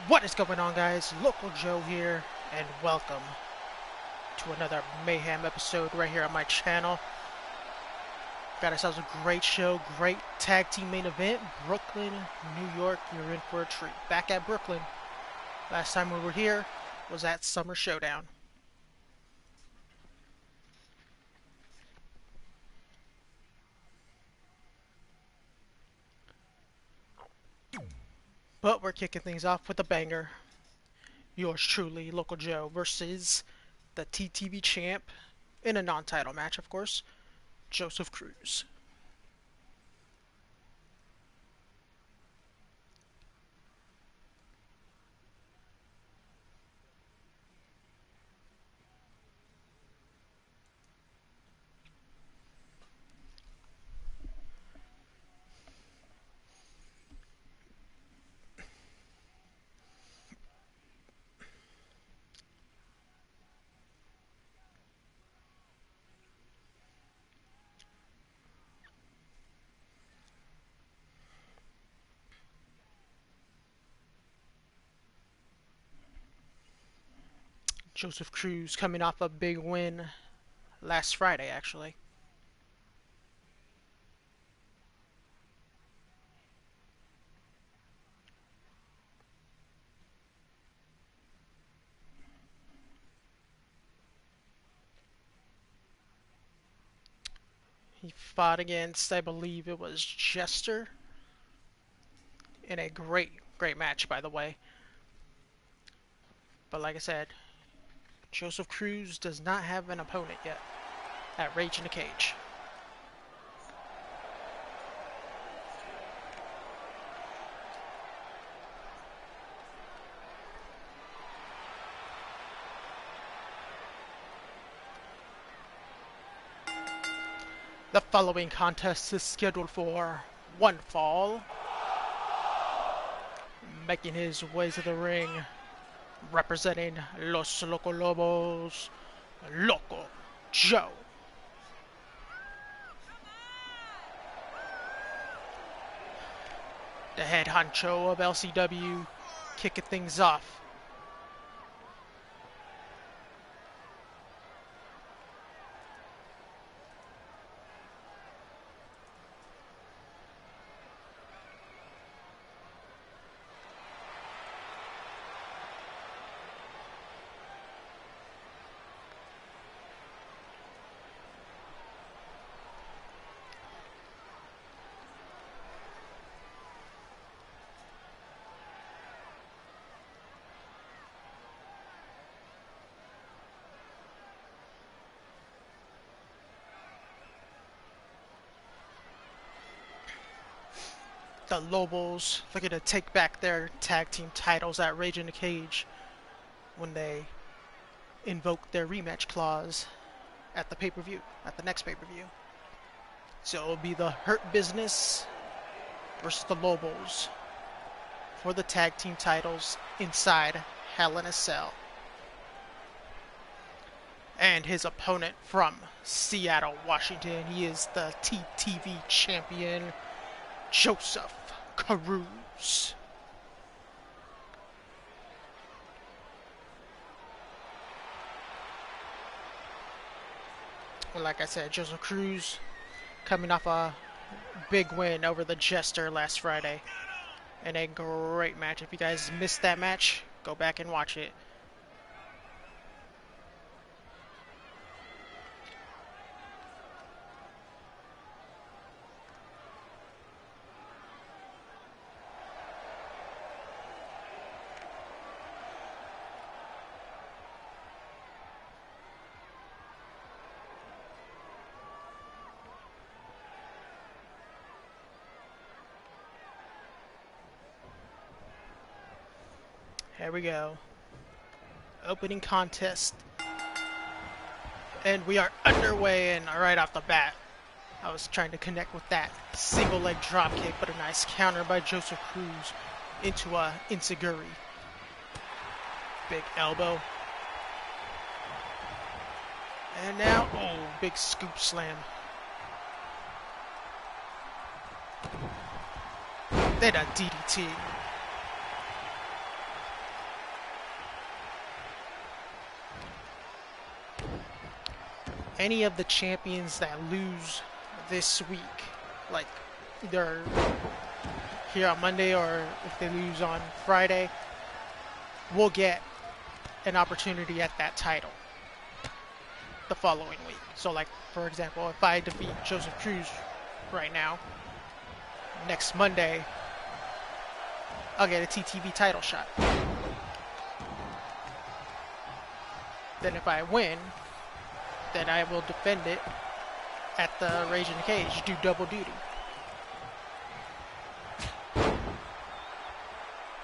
What is going on, guys? Local Joe here, and welcome to another Mayhem episode right here on my channel. Got ourselves a great show, great tag team main event. Brooklyn, New York, you're in for a treat. Back at Brooklyn. Last time we were here was at Summer Showdown. But we're kicking things off with a banger. Yours truly, Local Joe versus the TTV champ in a non-title match, of course, Joseph Cruz. Joseph Cruz coming off a big win last Friday, actually. He fought against, I believe it was Jester, in a great match, by the way. But like I said, Joseph Cruz does not have an opponent yet at Rage in the Cage. The following contest is scheduled for one fall. Making his way to the ring, representing Los Loco Lobos, Loco Joe. The head honcho of LCW, kicking things off. The Lobos looking to take back their tag team titles at Rage in the Cage when they invoke their rematch clause at the pay-per-view, at the next pay-per-view. So it'll be the Hurt Business versus the Lobos for the tag team titles inside Hell in a Cell. And his opponent from Seattle, Washington, he is the TTV champion, Joseph Cruz. Well, like I said, Joseph Cruz coming off a big win over the Jester last Friday. And a great match. If you guys missed that match, go back and watch it. Here we go. Opening contest. And we are underway, and right off the bat, I was trying to connect with that single leg drop kick, but a nice counter by Joseph Cruz into a enziguri. Big elbow. And now, oh, big scoop slam. Then a DDT. any of the champions that lose this week, like either here on Monday or if they lose on Friday, will get an opportunity at that title the following week. So like, for example, if I defeat Joseph Cruz right now, next Monday, I'll get a TTV title shot. Then if I win, then I will defend it at the Rage in the Cage, do double duty.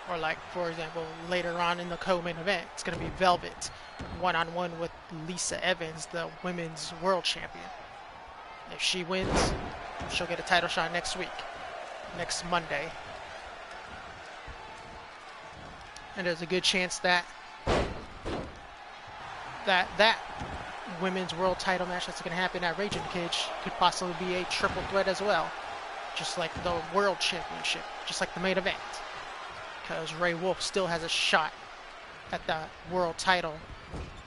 Or like, for example, later on in the co-main event, it's going to be Velvet one-on-one with Lisa Evans, the women's world champion. If she wins, she'll get a title shot next week, next Monday. And there's a good chance that that women's world title match that's going to happen at Rage in the Cage could possibly be a triple threat as well. Just like the world championship, just like the main event. Because Ray Wolf still has a shot at the world title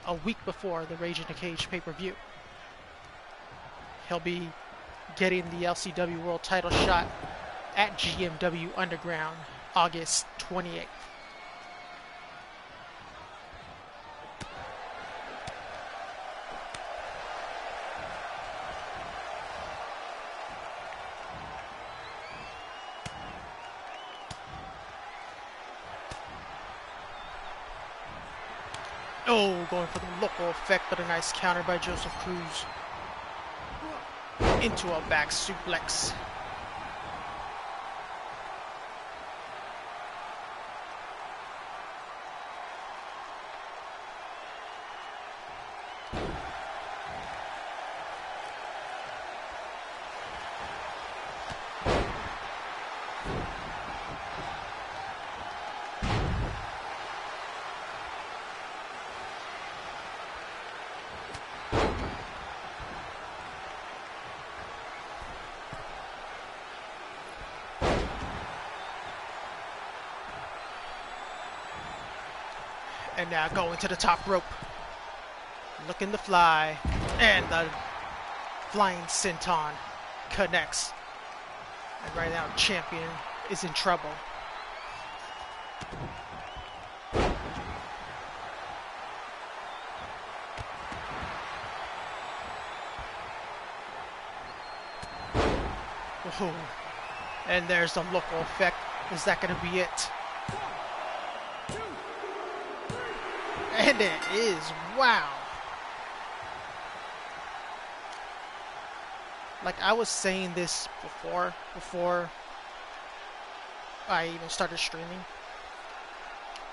a week before the Rage in the Cage pay-per-view. He'll be getting the LCW world title shot at GMW Underground August 28th. Oh, going for the Loco effect, but a nice counter by Joseph Cruz. Into a back suplex. And now going to the top rope. Looking to fly. And the flying senton connects. And right now, champion is in trouble. Whoa. And there's the Loco effect. Is that going to be it? And it is. Wow. Like I was saying this before I even started streaming.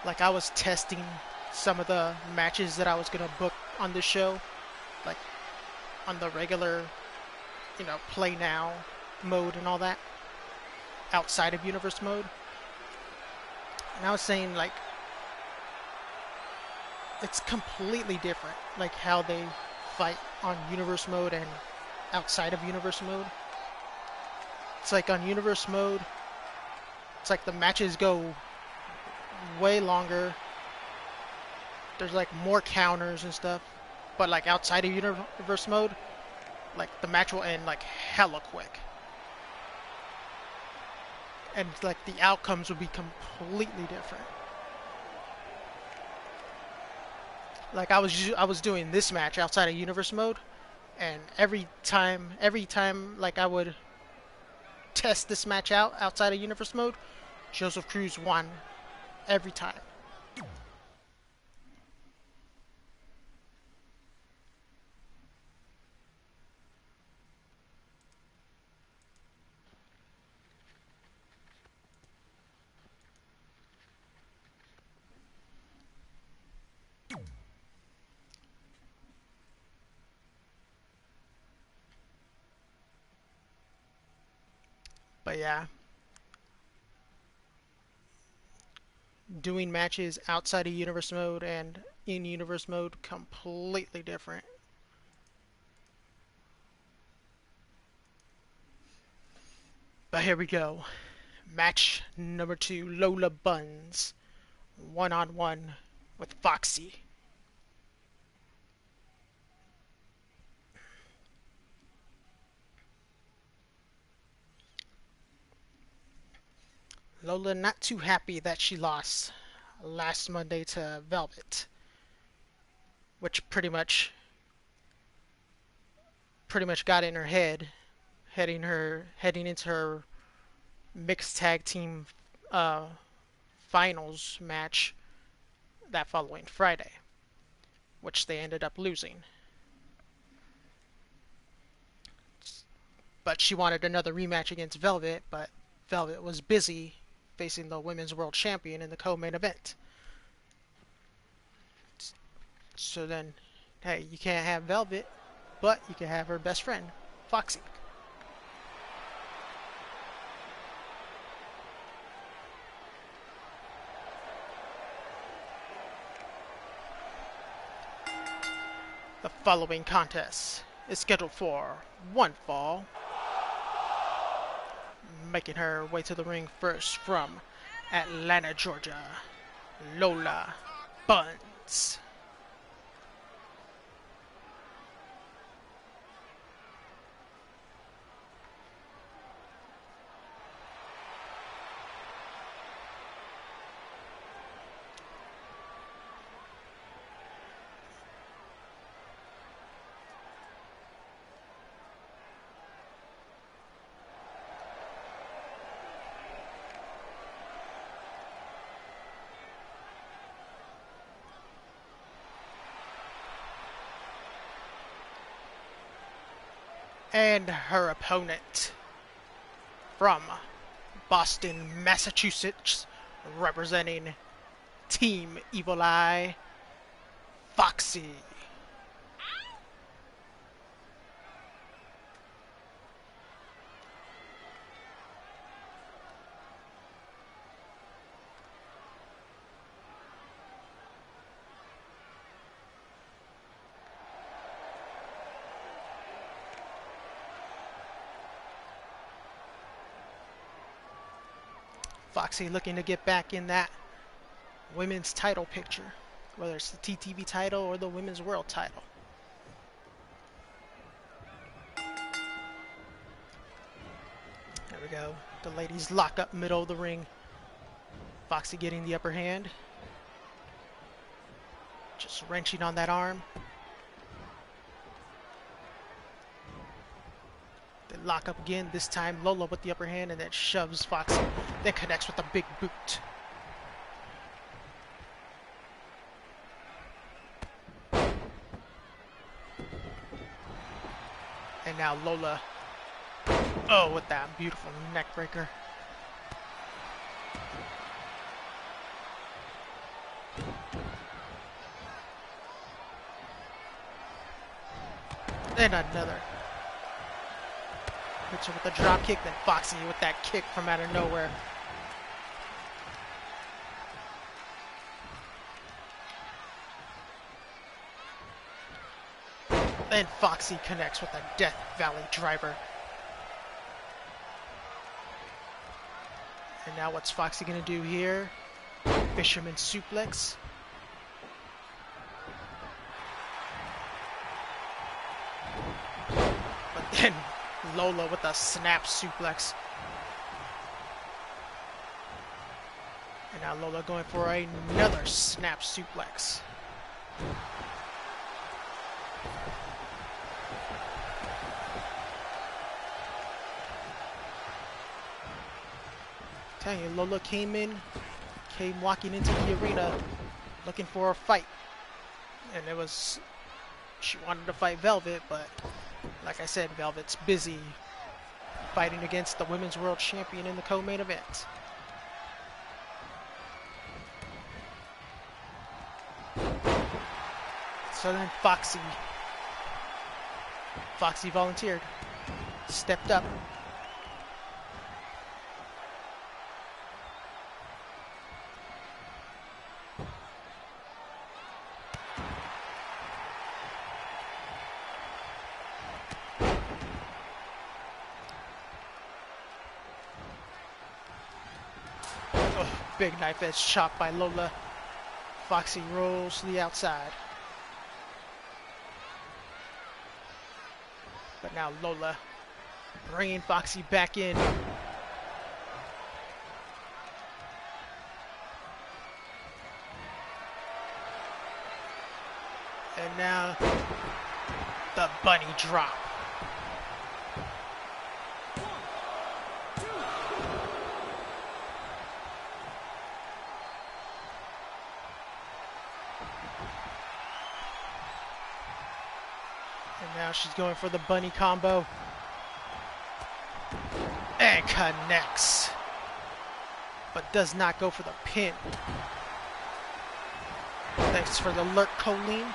Like I was testing some of the matches that I was going to book on this show. Like on the regular, play now mode and all that. Outside of universe mode. And I was saying like, it's completely different, like how they fight on universe mode and outside of universe mode. It's like on universe mode, it's like the matches go way longer. There's like more counters and stuff. But like outside of universe mode, like the match will end like hella quick. And like the outcomes will be completely different. Like I was doing this match outside of universe mode, and every time like I would test this match out outside of universe mode, Joseph Cruz won every time. But yeah, doing matches outside of universe mode and in universe mode, completely different. But here we go. Match number 2, Lola Buns, one-on-one with Foxy. Lola not too happy that she lost last Monday to Velvet, which pretty much got in her head, heading into her mixed tag team uh, finals match that following Friday, which they ended up losing. But she wanted another rematch against Velvet, but Velvet was busy facing the Women's World Champion in the co-main event. So then, hey, you can't have Velvet, but you can have her best friend, Foxy. The following contest is scheduled for one fall. Making her way to the ring first from Atlanta, Georgia, Lola Buns. And her opponent from Boston, Massachusetts, representing Team Evil Eye, Foxy. Foxy looking to get back in that women's title picture, whether it's the TTV title or the women's world title. There we go. The ladies lock up middle of the ring. Foxy getting the upper hand. Just wrenching on that arm. They lock up again. This time Lola with the upper hand and then shoves Foxy. Then connects with a big boot. And now Lola, oh, with that beautiful neck breaker. Then another. Hits her with a drop kick, then Foxy with that kick from out of nowhere. Then Foxy connects with a Death Valley driver. And now what's Foxy gonna do here? Fisherman suplex. But then Lola with a snap suplex. And now Lola going for another snap suplex. Tell you, Lola came walking into the arena looking for a fight. And she wanted to fight Velvet, but like I said, Velvet's busy fighting against the Women's World Champion in the co-main event. So then Foxy volunteered, stepped up. Big knife edge chop by Lola. Foxy rolls to the outside. But now Lola bringing Foxy back in. And now the bunny drop. And now she's going for the bunny combo. And connects. But does not go for the pin. Thanks for the lurk, Colleen.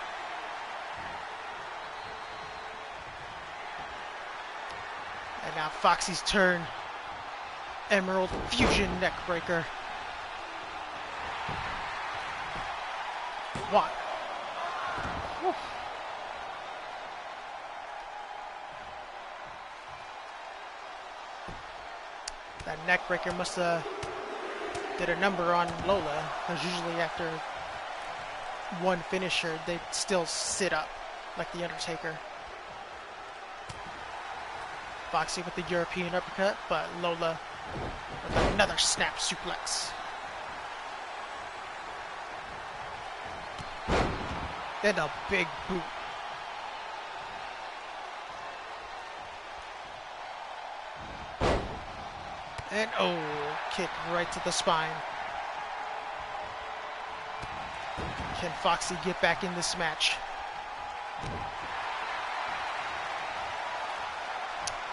And now Foxy's turn. Emerald Fusion neckbreaker. One. Whew. That neckbreaker must have did a number on Lola, because usually after one finisher, they still sit up like the Undertaker. Foxy with the European uppercut, but Lola with another snap suplex. And a big boot. And oh, kick right to the spine. Can Foxy get back in this match?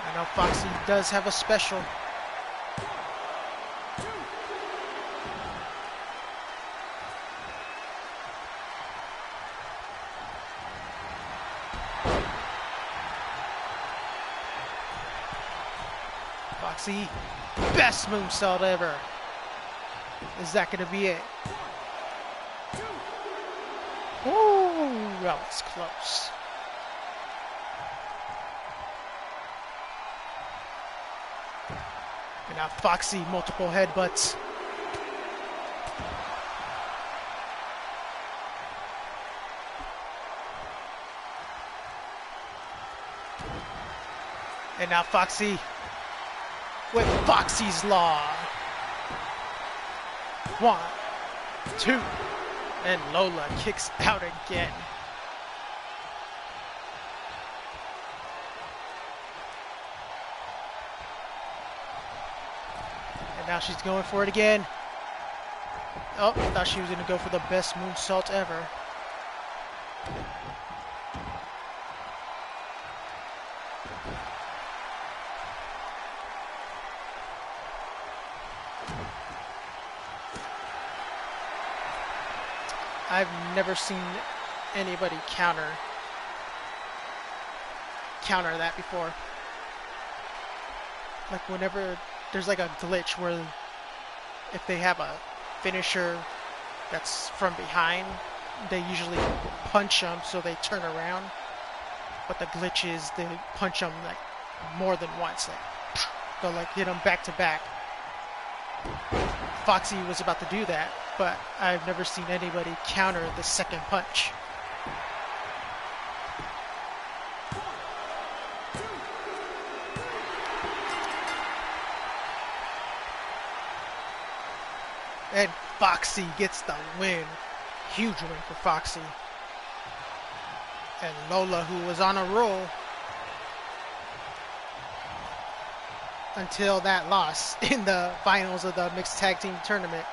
I know Foxy does have a special. Foxy, best moonsault ever. Is that going to be it? Ooh, that was close. And now Foxy, multiple headbutts. And now Foxy with Foxy's Law. 1, 2, and Lola kicks out again. And now she's going for it again. Oh, thought she was going to go for the best moonsault ever. I've never seen anybody counter that before. Like whenever there's like a glitch where if they have a finisher that's from behind, they usually punch them so they turn around. But the glitch is they punch them like more than once. Like, they'll like hit them back to back. Foxy was about to do that, but I've never seen anybody counter the second punch. And Foxy gets the win. Huge win for Foxy. And Lola, who was on a roll until that loss in the finals of the mixed tag team tournament.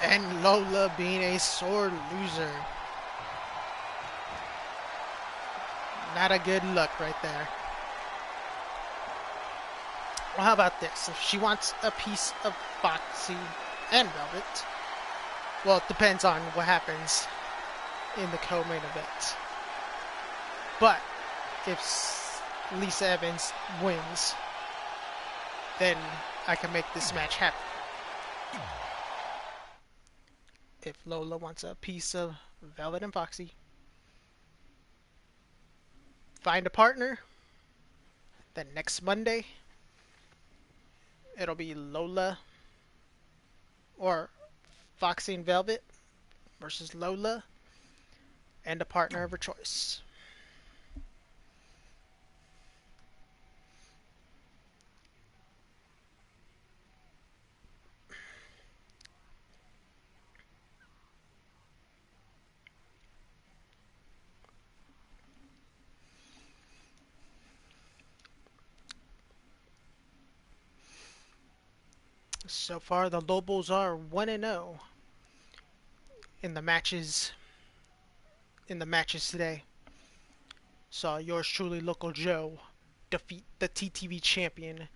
And Lola being a sore loser. Not a good look right there. Well, how about this? If she wants a piece of Foxy and Velvet, well, it depends on what happens in the co-main event. But if Lisa Evans wins, then I can make this match happen. If Lola wants a piece of Velvet and Foxy, find a partner, then next Monday, it'll be Lola or Foxy and Velvet versus Lola and a partner of her choice. So far, the Lobos are 1-0 in the matches today. Saw yours truly, Local Joe, defeat the TTV champion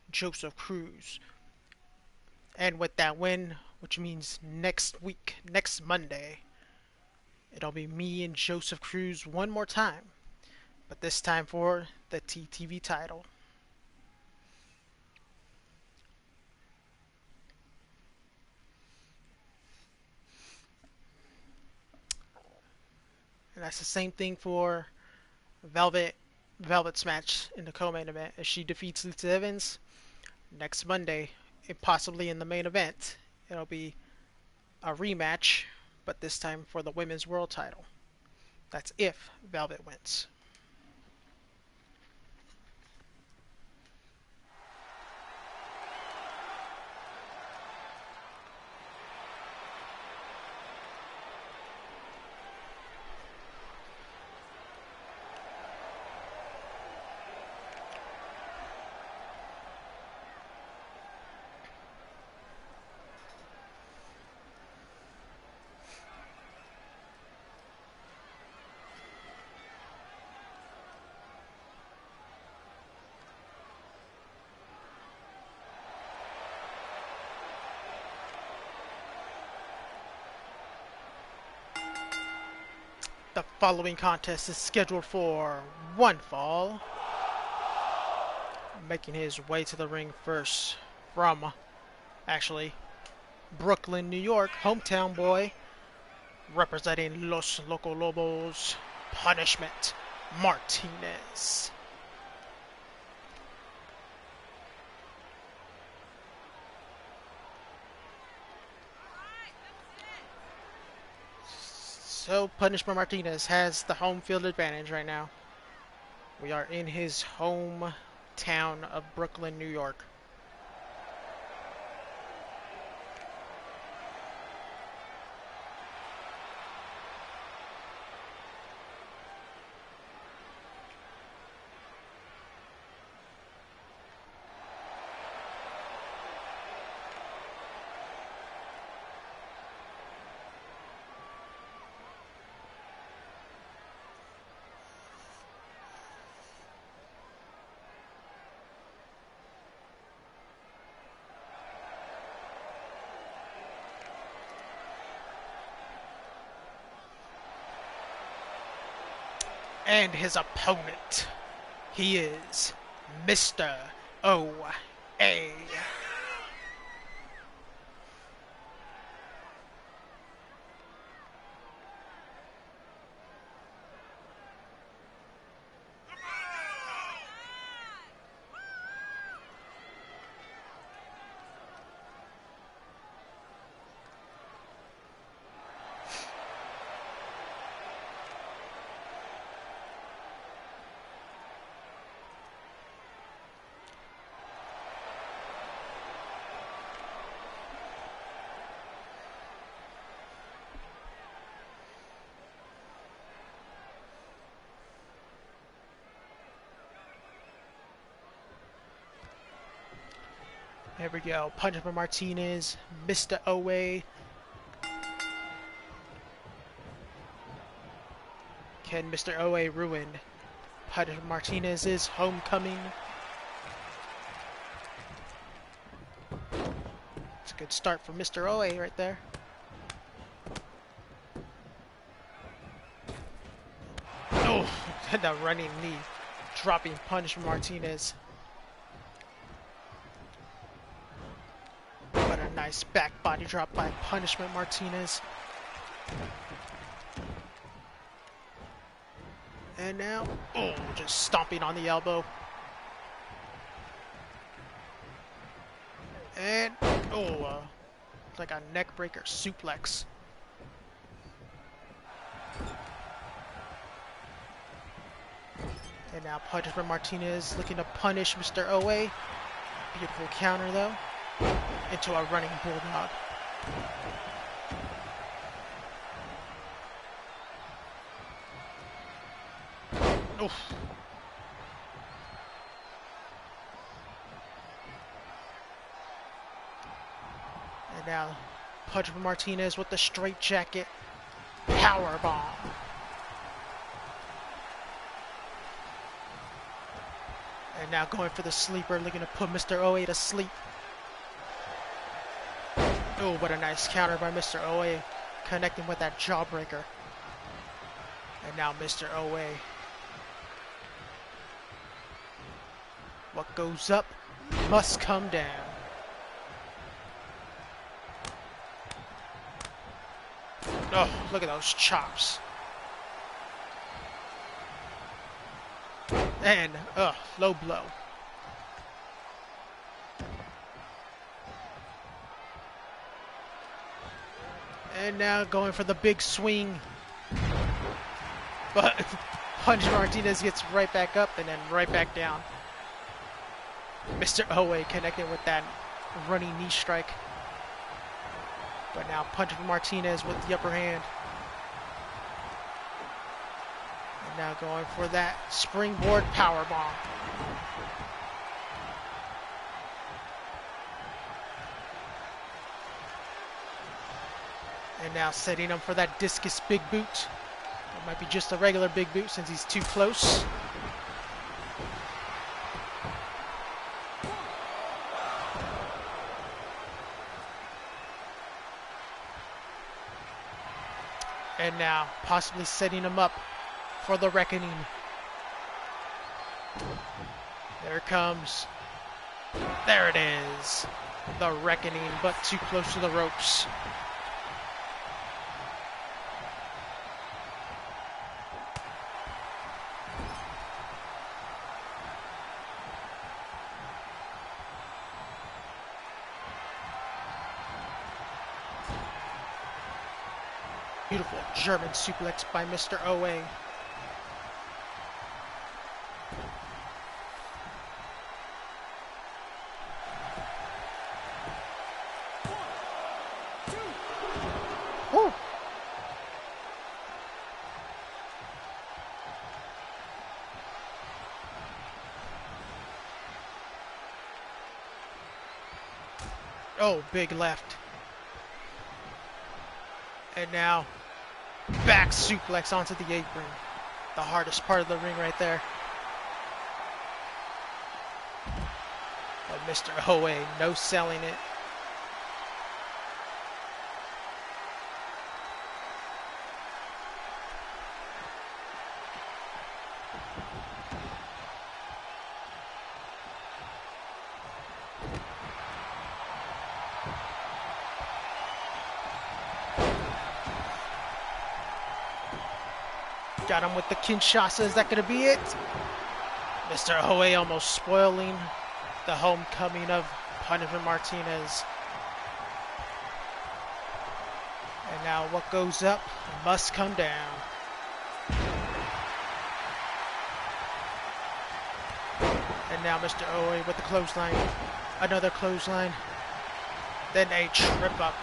Joseph Cruz. And with that win, which means next week, next Monday, it'll be me and Joseph Cruz one more time, but this time for the TTV title. And that's the same thing for Velvet's match in the co-main event. As she defeats Lisa Evans next Monday, and possibly in the main event, it'll be a rematch, but this time for the women's world title. That's if Velvet wins. The following contest is scheduled for one fall. Making his way to the ring first from, actually, Brooklyn, New York, hometown boy, representing Los Loco Lobos, Punishment Martinez. So Punishment Martinez has the home field advantage right now. We are in his hometown of Brooklyn, New York. And his opponent, he is Mr. O.A. There we go. Punishment Martinez, Mr. O.A. Can Mr. O.A. ruin Punishment Martinez's homecoming? It's a good start for Mr. O.A. right there. Oh, the running knee, dropping Punishment Martinez. Nice back body drop by Punishment Martinez. And now, oh, just stomping on the elbow. And, oh, like a neck breaker suplex. And now Punishment Martinez looking to punish Mr. O.A. Beautiful counter though. Into a running bulldog. Oof. now Punch from Martinez with the straight jacket. Power bomb. And now going for the sleeper, looking to put Mr. OA to sleep. Oh, what a nice counter by Mr. OA, connecting with that jawbreaker. And now Mr. OA. What goes up must come down. Oh, look at those chops. And, low blow. And now going for the big swing. But Punch Martinez gets right back up and then right back down. Mr. Owe connecting with that running knee strike. But now Punch Martinez with the upper hand. And now going for that springboard power bomb. And now setting him for that discus big boot. It might be just a regular big boot since he's too close. And now possibly setting him up for the reckoning. There it comes. There it is. The reckoning, but too close to the ropes. Beautiful German suplex by Mr. Owe. Woo. Oh, big left. And now back suplex onto the apron. The hardest part of the ring right there. But Mr. Owe, no selling it. Got him with the Kinshasa. Is that going to be it? Mr. Owe almost spoiling the homecoming of Punishment Martinez. And now what goes up must come down. And now Mr. Owe with the clothesline. Another clothesline. Then a trip up.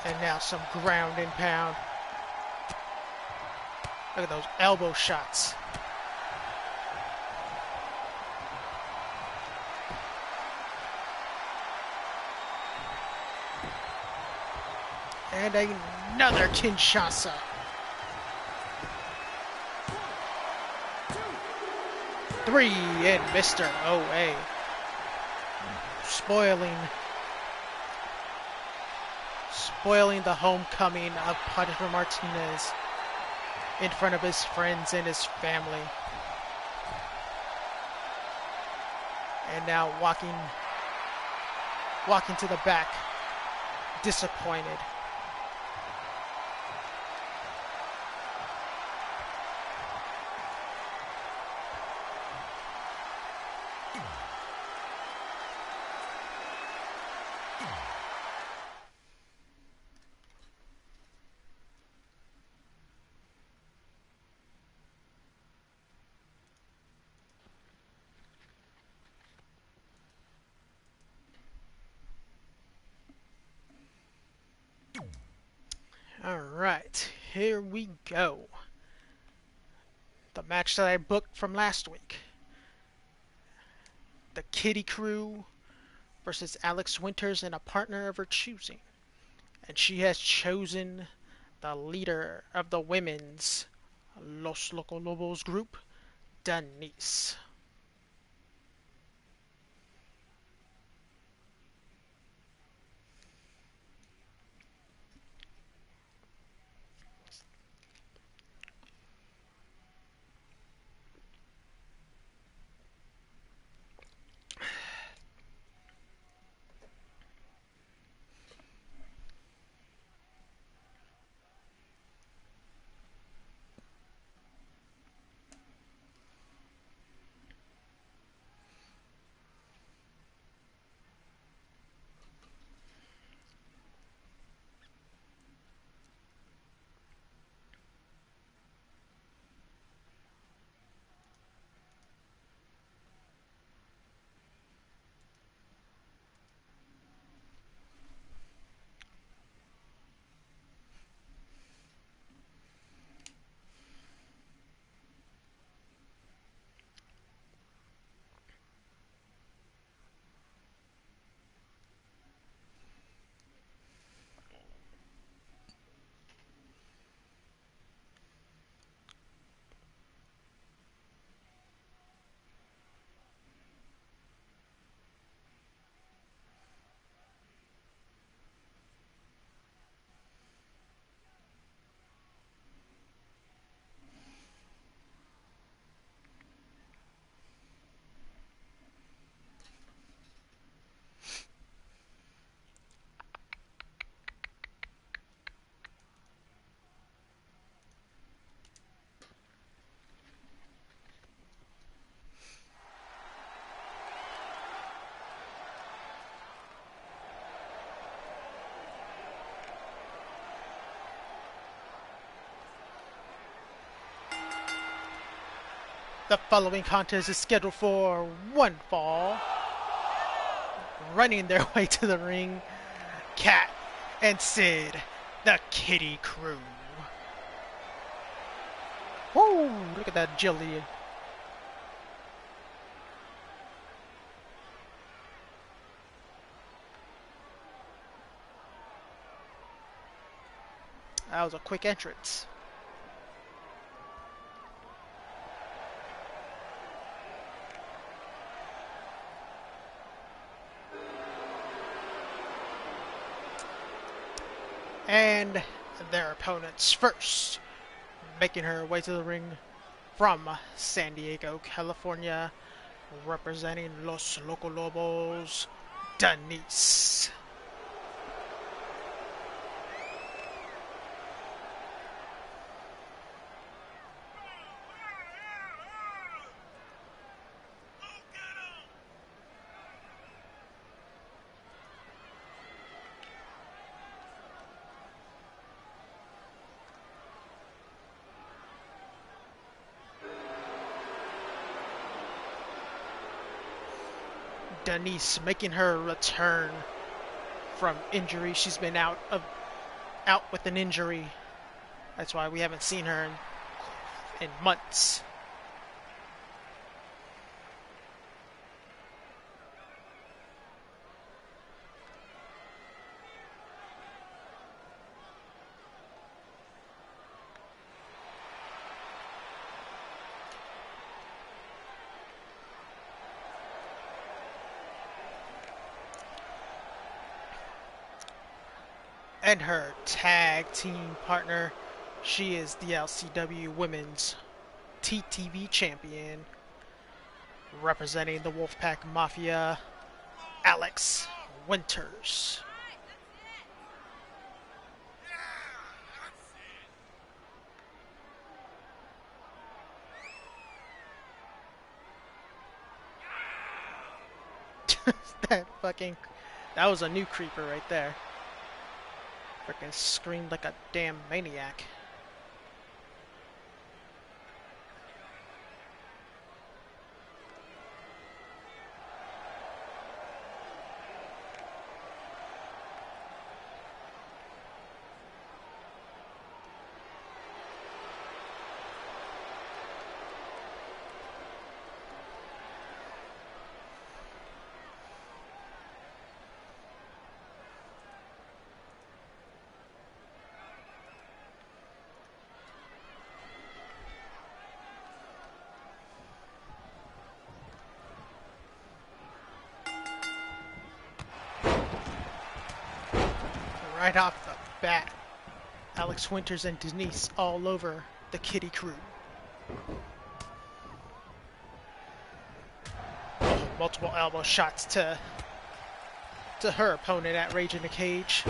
And now some ground and pound. Look at those elbow shots. And another Kinshasa. Three, and Mr. OA spoiling the homecoming of Punishment Martinez in front of his friends and his family. And now walking to the back, disappointed. All right, here we go. The match that I booked from last week. The Kitty Crew versus Alex Winters and a partner of her choosing. And she has chosen the leader of the women's Los Loco Lobos group, Denise. The following contest is scheduled for one fall. Running their way to the ring, Kat and Sid, the Kitty Crew. Woo! Look at that agility. That was a quick entrance. And their opponents first, making her way to the ring from San Diego, California, representing Los Loco Lobos, Denise. Denise making her return from injury. She's been out with an injury. That's why we haven't seen her in months. And her tag team partner, she is the LCW Women's TTV Champion, representing the Wolfpack Mafia, Alex Winters. That was a new creeper right there. Freaking screamed like a damn maniac. right off the bat. Alex Winters and Denise all over the Kitty crew. Oh, multiple elbow shots to her opponent at Rage in the Cage.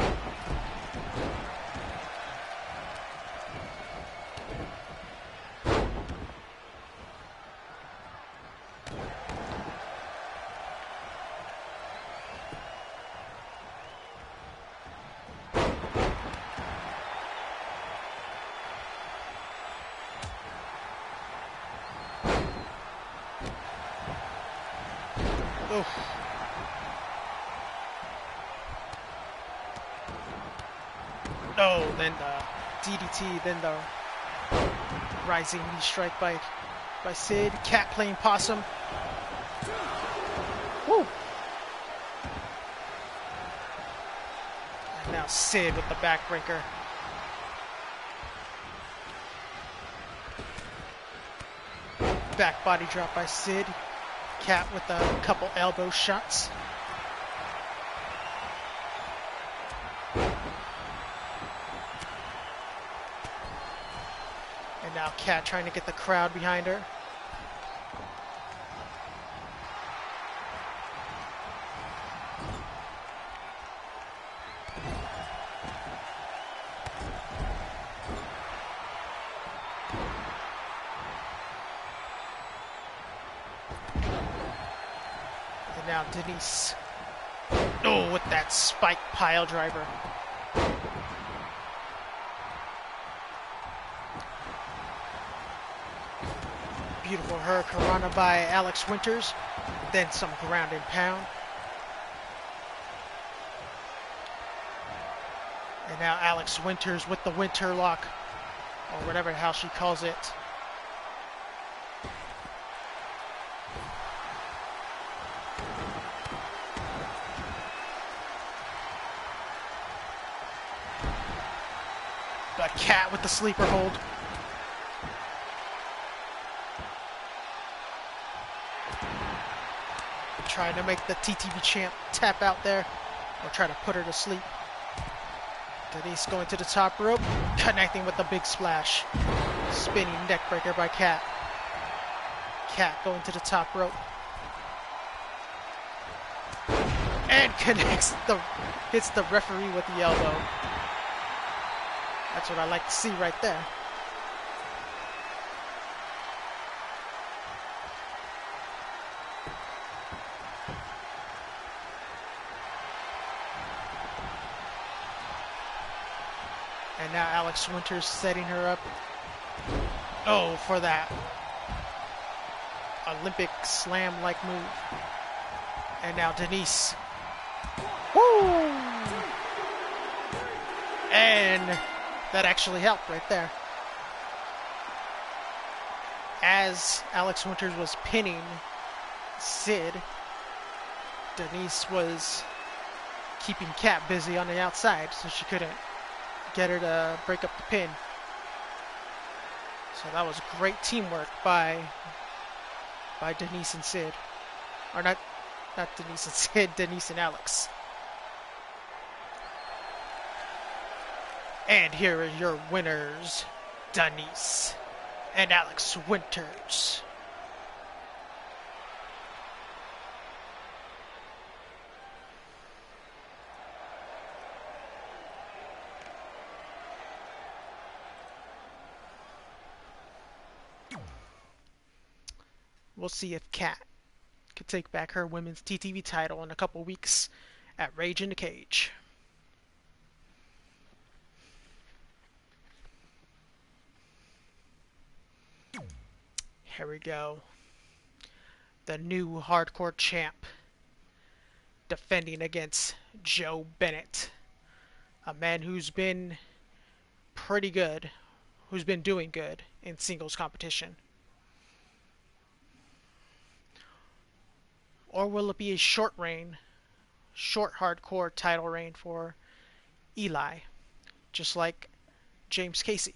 No, then the DDT, then the rising knee strike by Sid. Cat playing possum. Woo! And now Sid with the backbreaker. Back body drop by Sid. Cat with a couple elbow shots. And now Cat trying to get the crowd behind her. And now Denise. Oh, with that spike pile driver. Beautiful hurricanrana by Alex Winters. Then some ground and pound. And now Alex Winters with the winter lock, or whatever the hell she calls it. The Cat with the sleeper hold. Trying to make the TTV champ tap out there, or try to put her to sleep. Denise going to the top rope, connecting with the big splash. Spinning neckbreaker by Cat. Cat going to the top rope. And hits the referee with the elbow. That's what I like to see right there. And now Alex Winters setting her up. Oh, for that Olympic slam-like move. And now Denise. Woo! And that actually helped right there. As Alex Winters was pinning Sid, Denise was keeping Cat busy on the outside, so she couldn't get her to break up the pin. So that was great teamwork by Denise and Sid. Or not Denise and Sid, Denise and Alex. And here are your winners, Denise and Alex Winters. We'll see if Cat could take back her women's TTV title in a couple weeks at Rage in the Cage. Here we go. The new hardcore champ defending against Joe Bennett. A man who's been pretty good, who's been doing good in singles competition. Or will it be a short hardcore title reign for Eli, just like James Casey?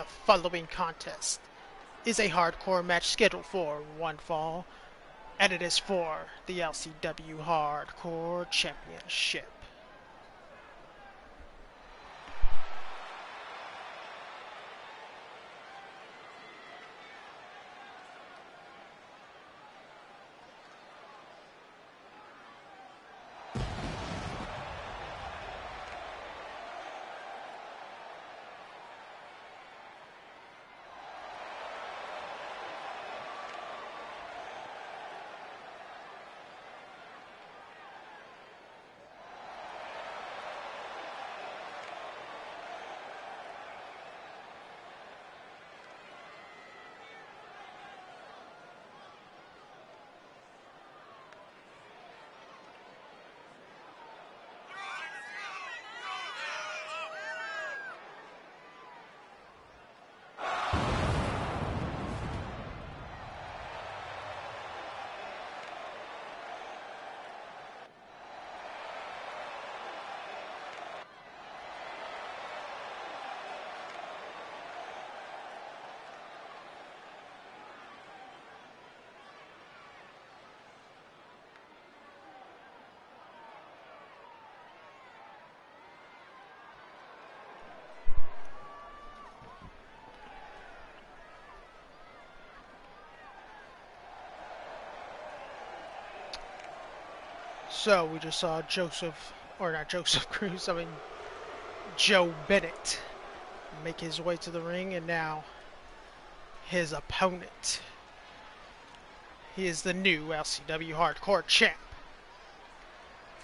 The following contest is a hardcore match scheduled for one fall, and it is for the LCW Hardcore Championship. So we just saw Joe Bennett make his way to the ring, and now his opponent. He is the new LCW Hardcore Champ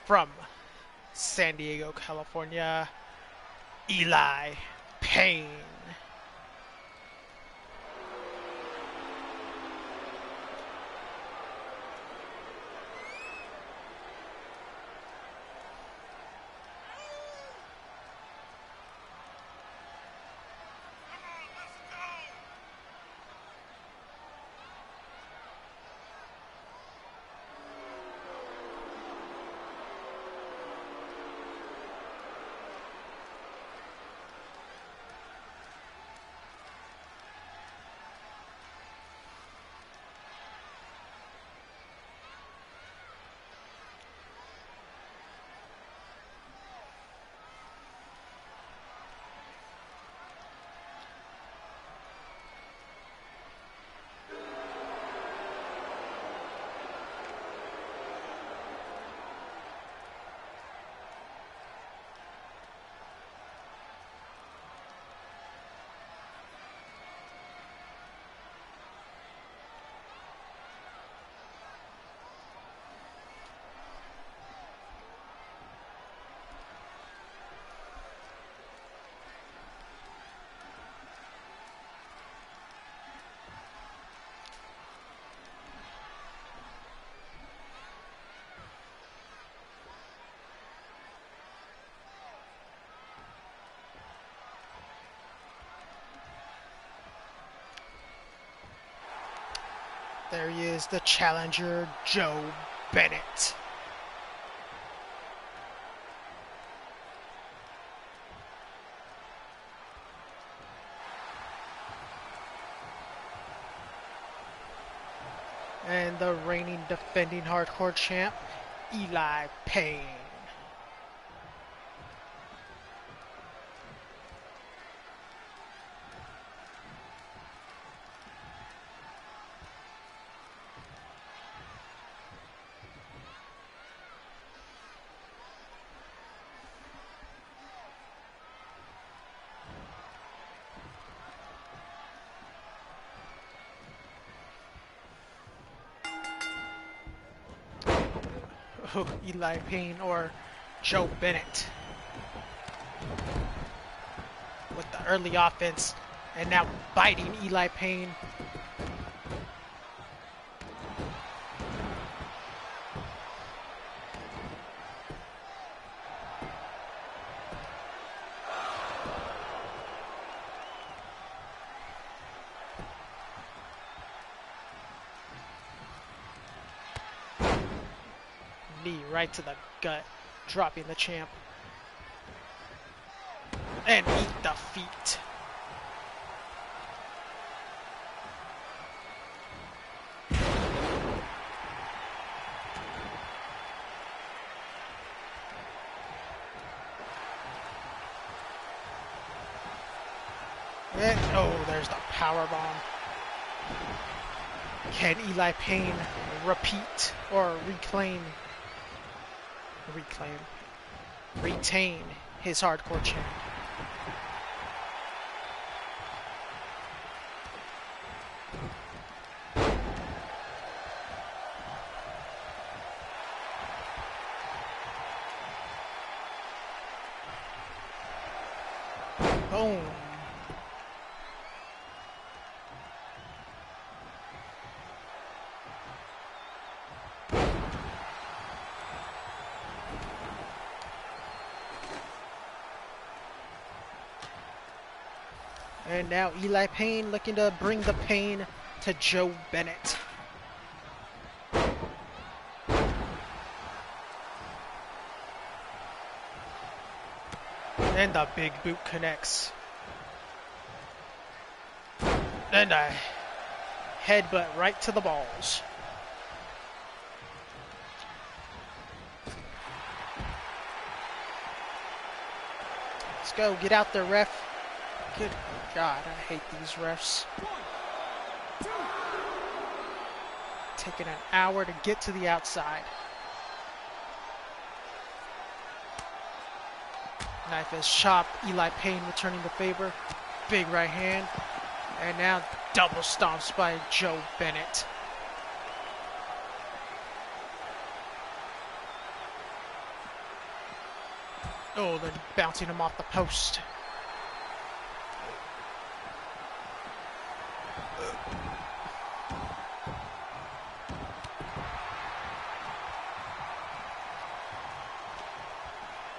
from San Diego, California, Eli Payne. There he is, the challenger, Joe Bennett. And the reigning defending hardcore champ, Eli Payne. Eli Payne or Joe Bennett with the early offense, and now biting Eli Payne. Knee right to the gut, dropping the champ. And eat the feet. And, oh, there's the power bomb. Can Eli Payne repeat or retain his hardcore champ? Boom. And now Eli Payne looking to bring the pain to Joe Bennett. And the big boot connects. And a headbutt right to the balls. Let's go, get out there, ref. Good God, I hate these refs. Taking an hour to get to the outside. Knife is chopped. Eli Payne returning the favor. Big right hand. And now double stomps by Joe Bennett. Oh, they're bouncing him off the post.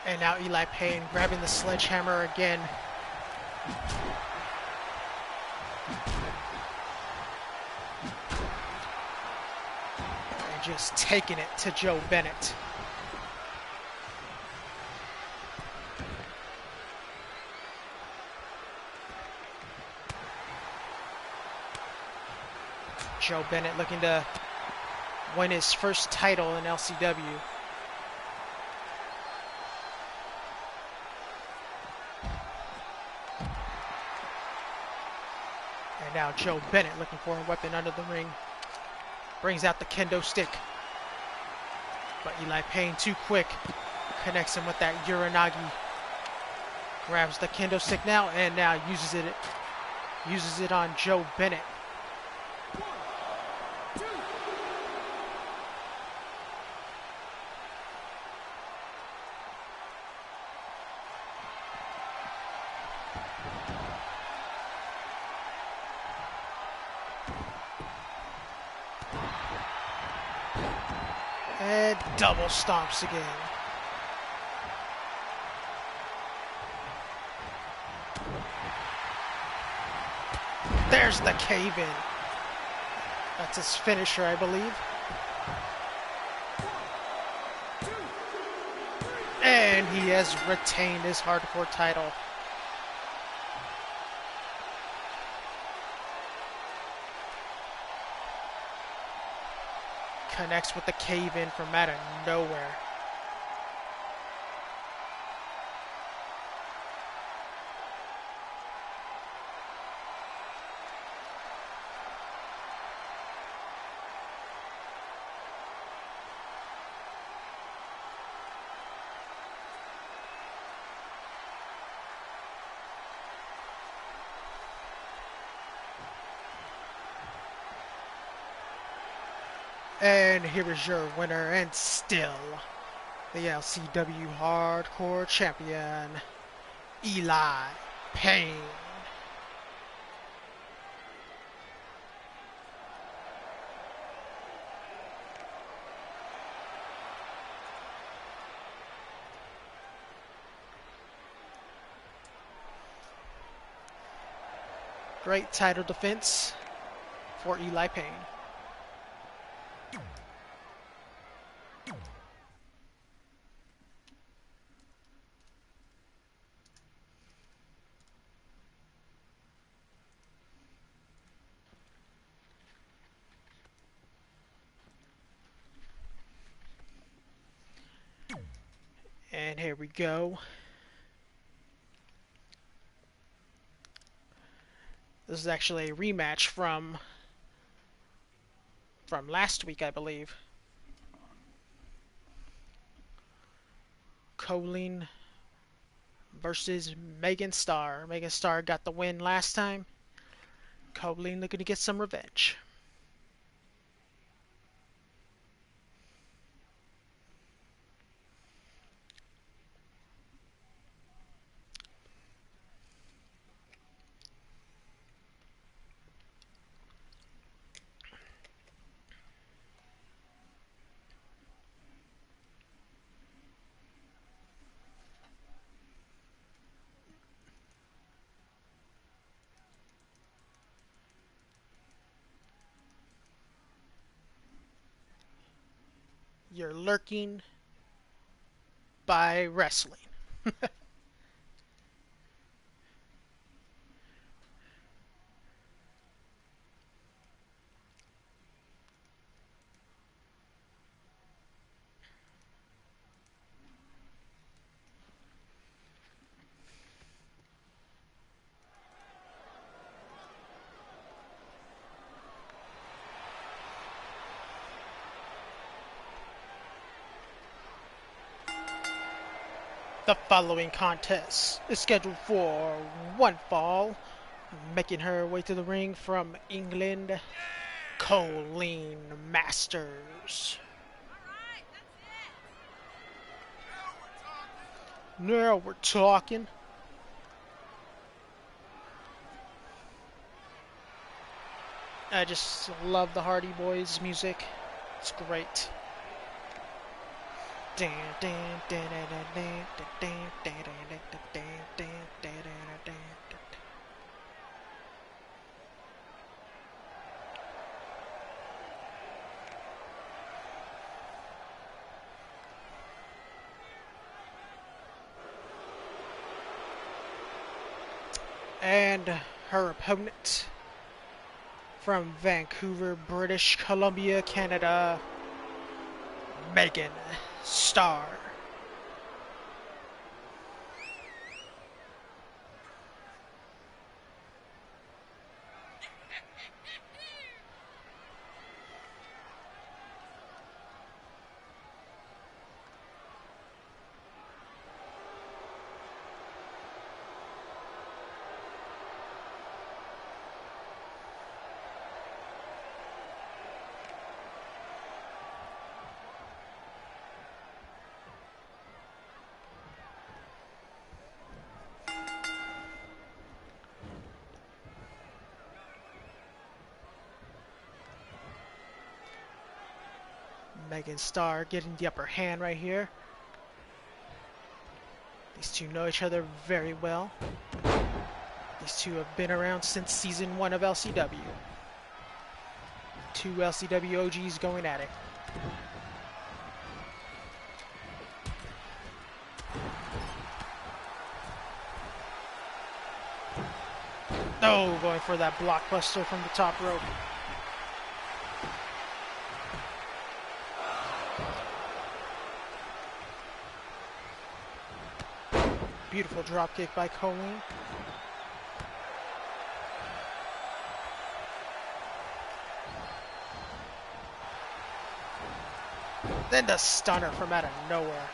And now Eli Payne grabbing the sledgehammer again. And just taking it to Joe Bennett. Joe Bennett looking to win his first title in LCW. And now Joe Bennett looking for a weapon under the ring. Brings out the kendo stick. But Eli Payne too quick. Connects him with that Uranagi. Grabs the kendo stick now and now uses it on Joe Bennett. And double stomps again. There's the cave-in. That's his finisher, I believe. And he has retained his hardcore title. Connects with the cave-in from out of nowhere. And here is your winner and still the LCW Hardcore Champion, Eli Payne. Great title defense for Eli Payne. And here we go. This is actually a rematch from last week, I believe. Colleen versus Megan Starr. Megan Starr got the win last time. Colleen looking to get some revenge. You're lurking by wrestling. The following contest is scheduled for one fall. Making her way to the ring from England, Colleen Masters. Now we're talking. I just love the Hardy Boys music. It's great. And her opponent from Vancouver, British Columbia, Canada, Megan Starr. Megan Starr getting the upper hand right here. These two know each other very well. These two have been around since season 1 of LCW. Two LCW OGs going at it. Oh, going for that blockbuster from the top rope. Beautiful dropkick by Colleen. Then the stunner from out of nowhere.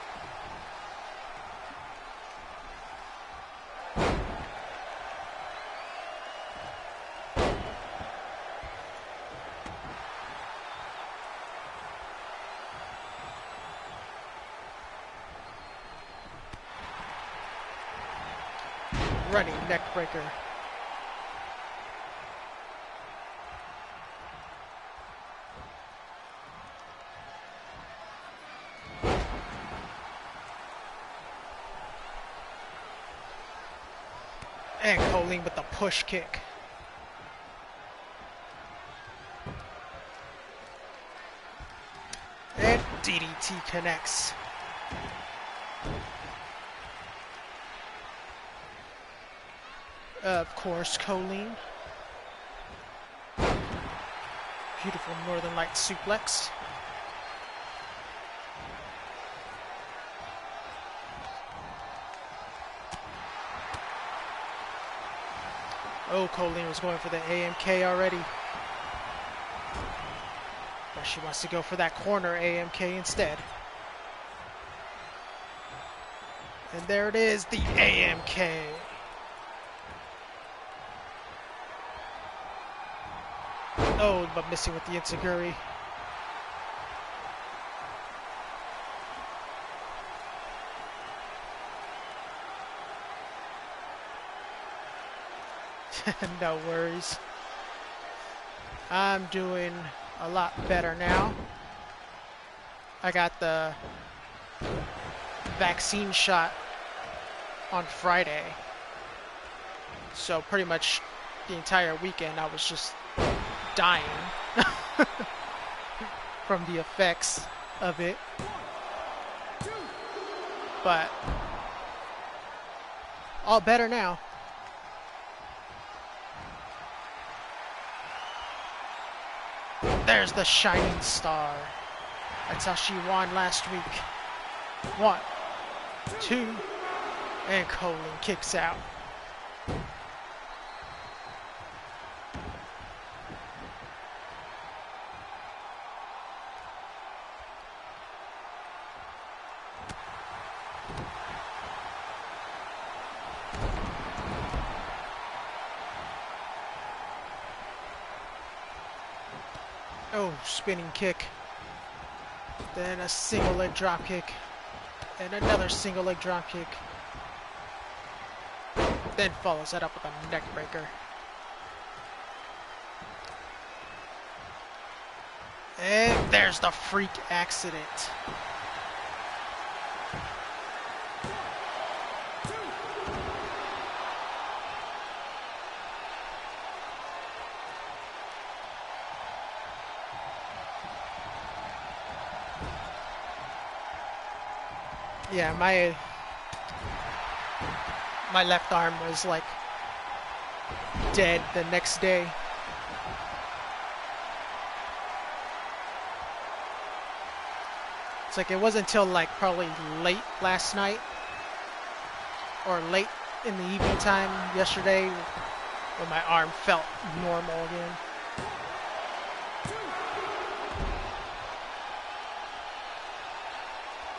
Running neck breaker. And Colleen with the push kick. And DDT connects. Of course, Colleen. Beautiful Northern Light suplex. Oh, Colleen was going for the AMK already. But she wants to go for that corner AMK instead. And there it is, the AMK. Oh, but missing with the Enziguri. No worries. I'm doing a lot better now. I got the vaccine shot on Friday. So pretty much the entire weekend I was just dying from the effects of it. But all better now. There's the shining star. That's how she won last week. 1, 2, and Colleen kicks out. Oh, spinning kick. Then a single leg drop kick. And another single leg drop kick. Then follows that up with a neck breaker. And there's the freak accident. Yeah, my left arm was like dead the next day. It's like it wasn't until like probably late last night or late in the evening time yesterday when my arm felt normal again.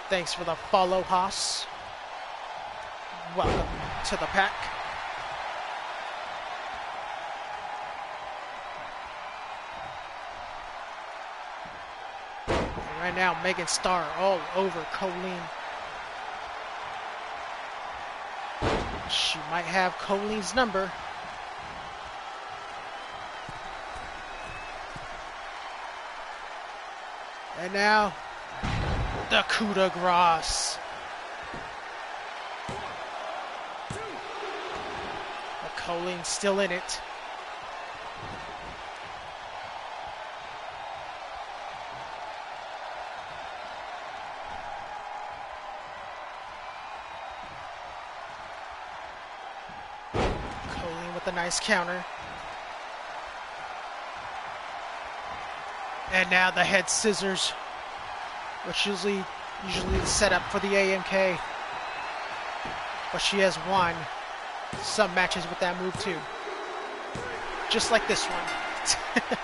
Thanks for the follow, Haas. Welcome to the pack. And right now, Megan Starr all over Colleen. She might have Colleen's number. And now, the coup de grace. But Colleen's still in it. Colleen with a nice counter. And now the head scissors, which usually the setup for the AMK. But she has won some matches with that move too. Just like this one.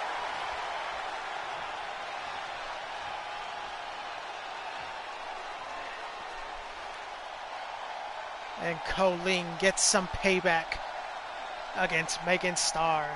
And Colleen gets some payback against Megan Starr.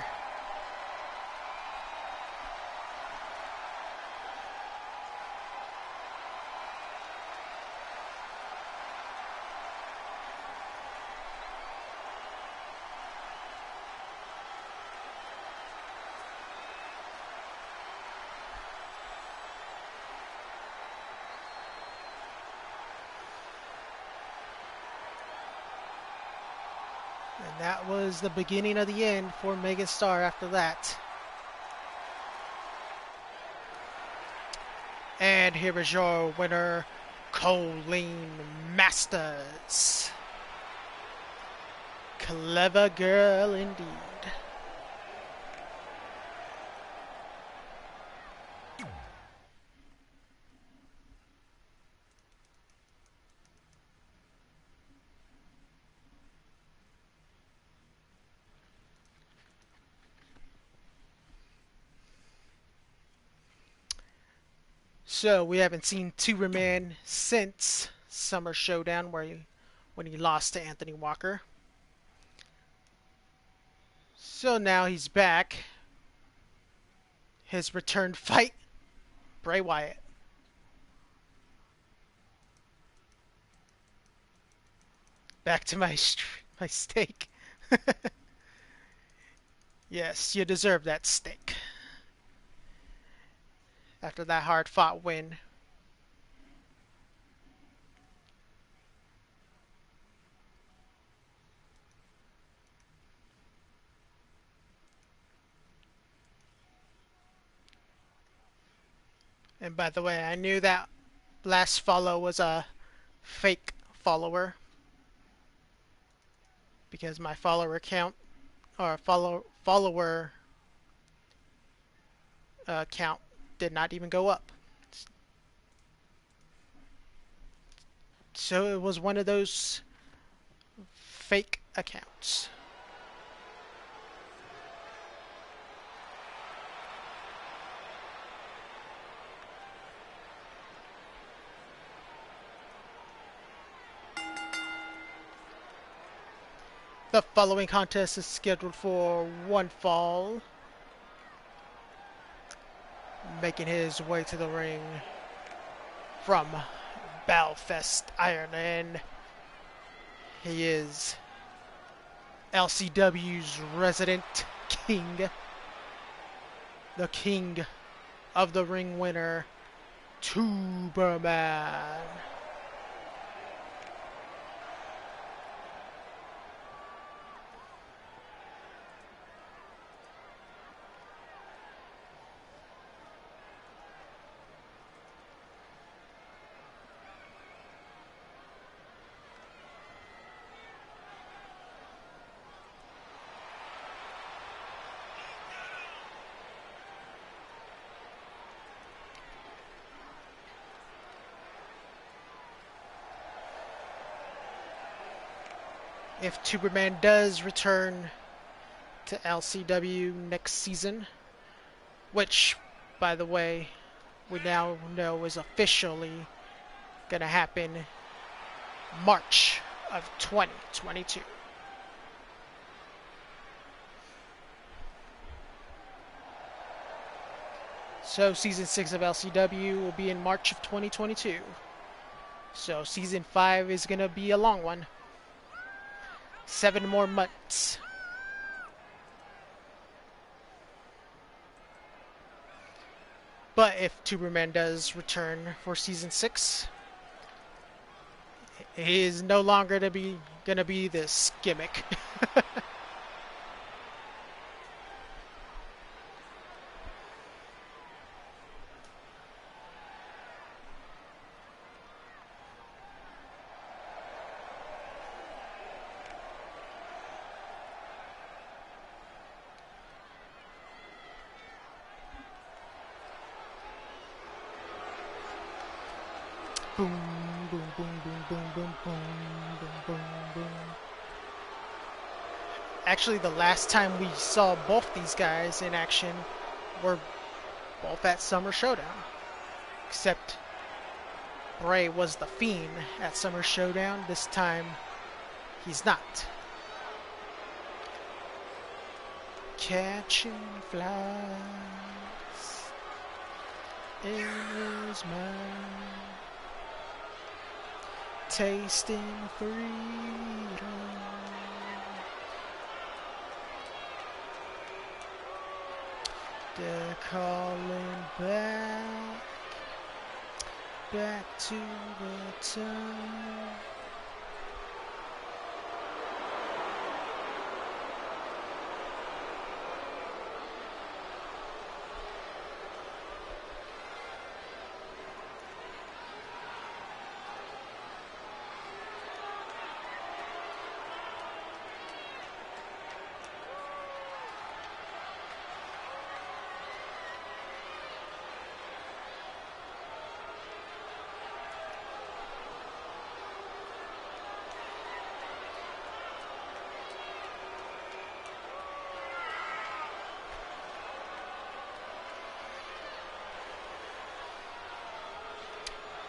And that was the beginning of the end for Megan Starr after that. And here is your winner, Colleen Masters. Clever girl indeed. So we haven't seen Tuberman since Summer Showdown, when he lost to Anthony Walker. So now he's back. His return fight, Bray Wyatt. Back to my steak. Yes, you deserve that steak. After that hard-fought win. And by the way, I knew that last follow was a fake follower because my follower count or follower count did not even go up. So it was one of those fake accounts. The following contest is scheduled for one fall. Making his way to the ring from Belfast, Ireland. He is LCW's resident king. The king of the ring winner, Tuberman. If Tuberman does return to LCW next season, which, by the way, we now know is officially going to happen March of 2022. So Season 6 of LCW will be in March of 2022. So Season 5 is going to be a long one. 7 more months. But if Tuberman does return for Season 6, he is no longer going to be this gimmick. Boom, boom, boom, boom, boom, boom, boom, boom, boom, boom. Actually, the last time we saw both these guys in action were both at Summer Showdown. Except Bray was the Fiend at Summer Showdown. This time, he's not. Catching flies in his mind. Tasting freedom. They're calling back to the time.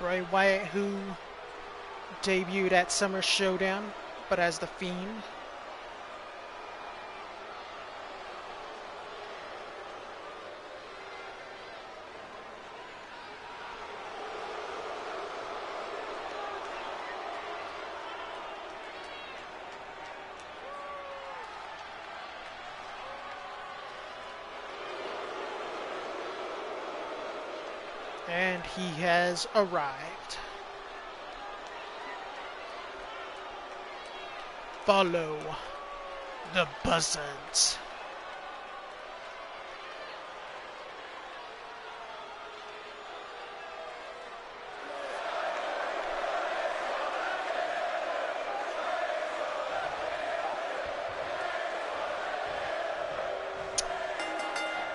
Bray Wyatt, who debuted at Summer Showdown, but as The Fiend. And he has arrived. Follow the buzzards.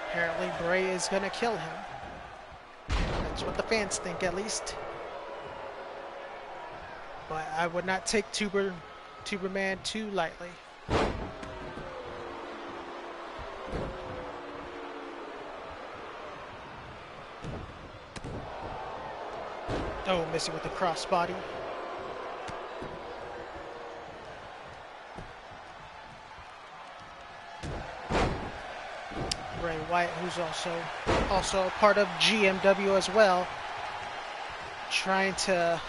Apparently Bray is going to kill him. That's what the fans think, at least. But I would not take Tuberman too lightly. Oh, missing with the crossbody. Bray Wyatt, who's also a part of GMW as well, trying to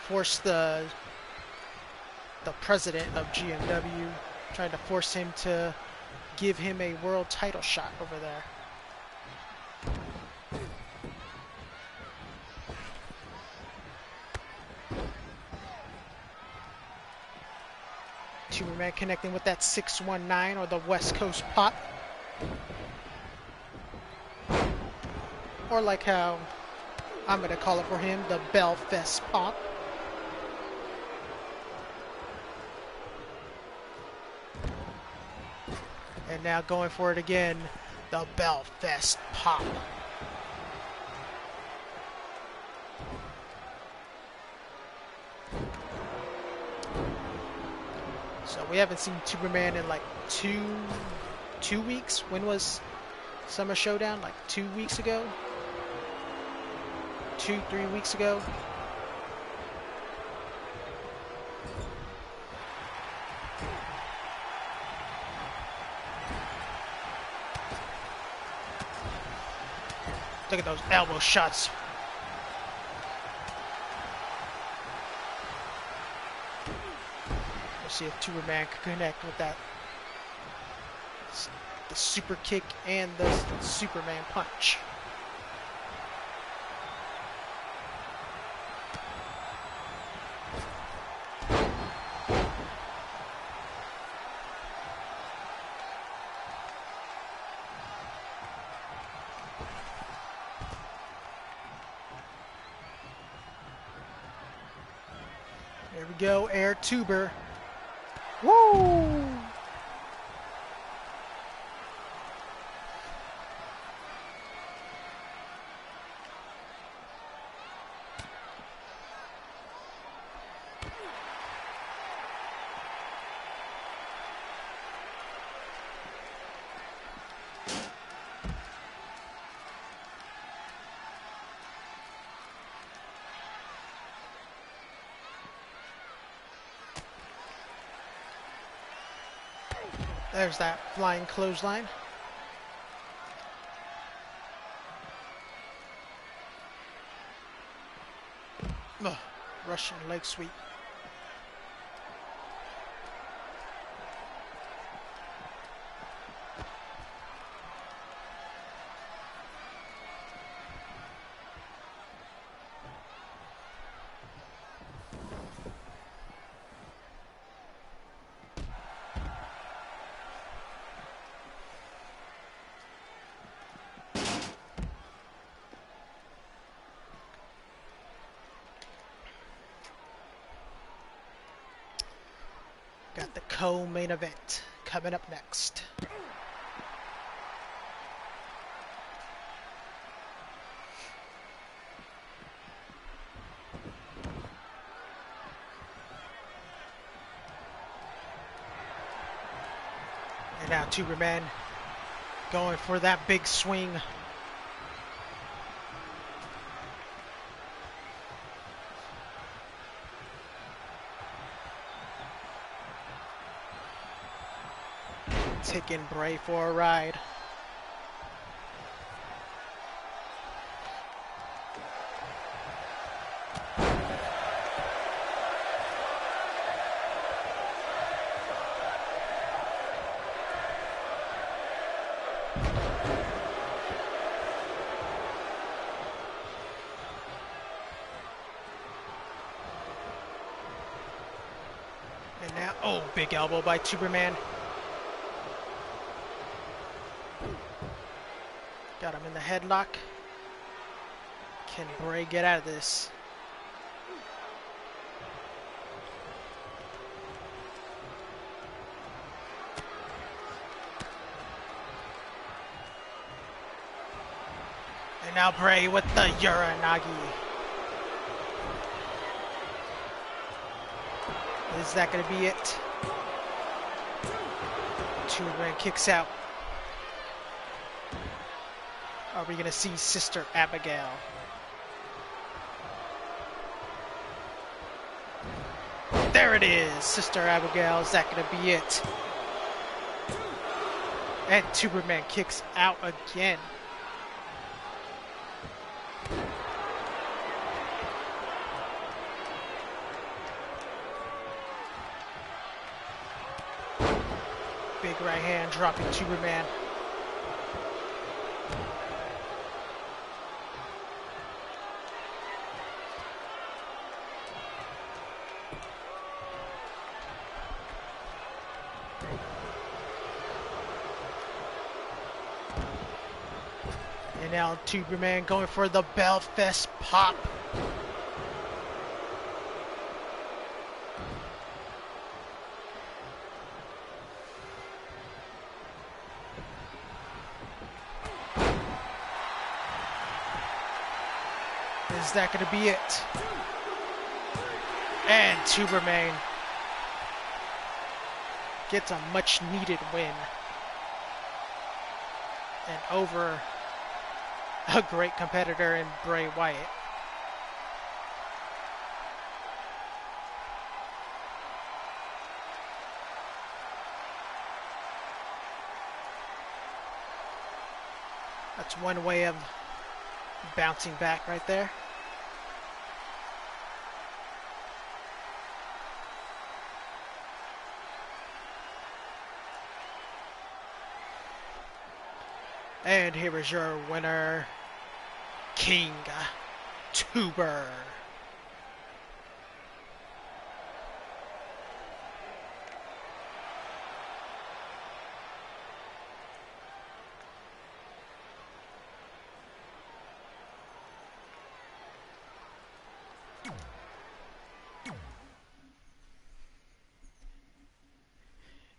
force the president of GMW, trying to force him to give him a world title shot over there. Tuberman connecting with that 619 or the West Coast pop. Or like how I'm going to call it for him, the Belfast pop. And now going for it again, the Belfast pop. So we haven't seen Tuberman in like two weeks. When was Summer Showdown? Like 2 weeks ago? 2-3 weeks ago? Look at those elbow shots. We'll see if Tuberman can connect with that. The super kick and the Superman punch. There we go, air tuber. Woo! There's that flying clothesline. Ugh, Russian leg sweep. Got the co-main event coming up next. And now Tuberman going for that big swing. Taking Bray for a ride. And now, oh, big elbow by Superman. Got him in the headlock. Can Bray get out of this? And now Bray with the Uranagi. Is that going to be it? Superman kicks out. Are we going to see Sister Abigail? There it is, Sister Abigail. Is that going to be it? And Superman kicks out again. Big right hand dropping Superman. And now Superman going for the Belfast pop. Is that going to be it? And Superman gets a much needed win. And over a great competitor in Bray Wyatt. That's one way of bouncing back right there. And here is your winner, King Tuber.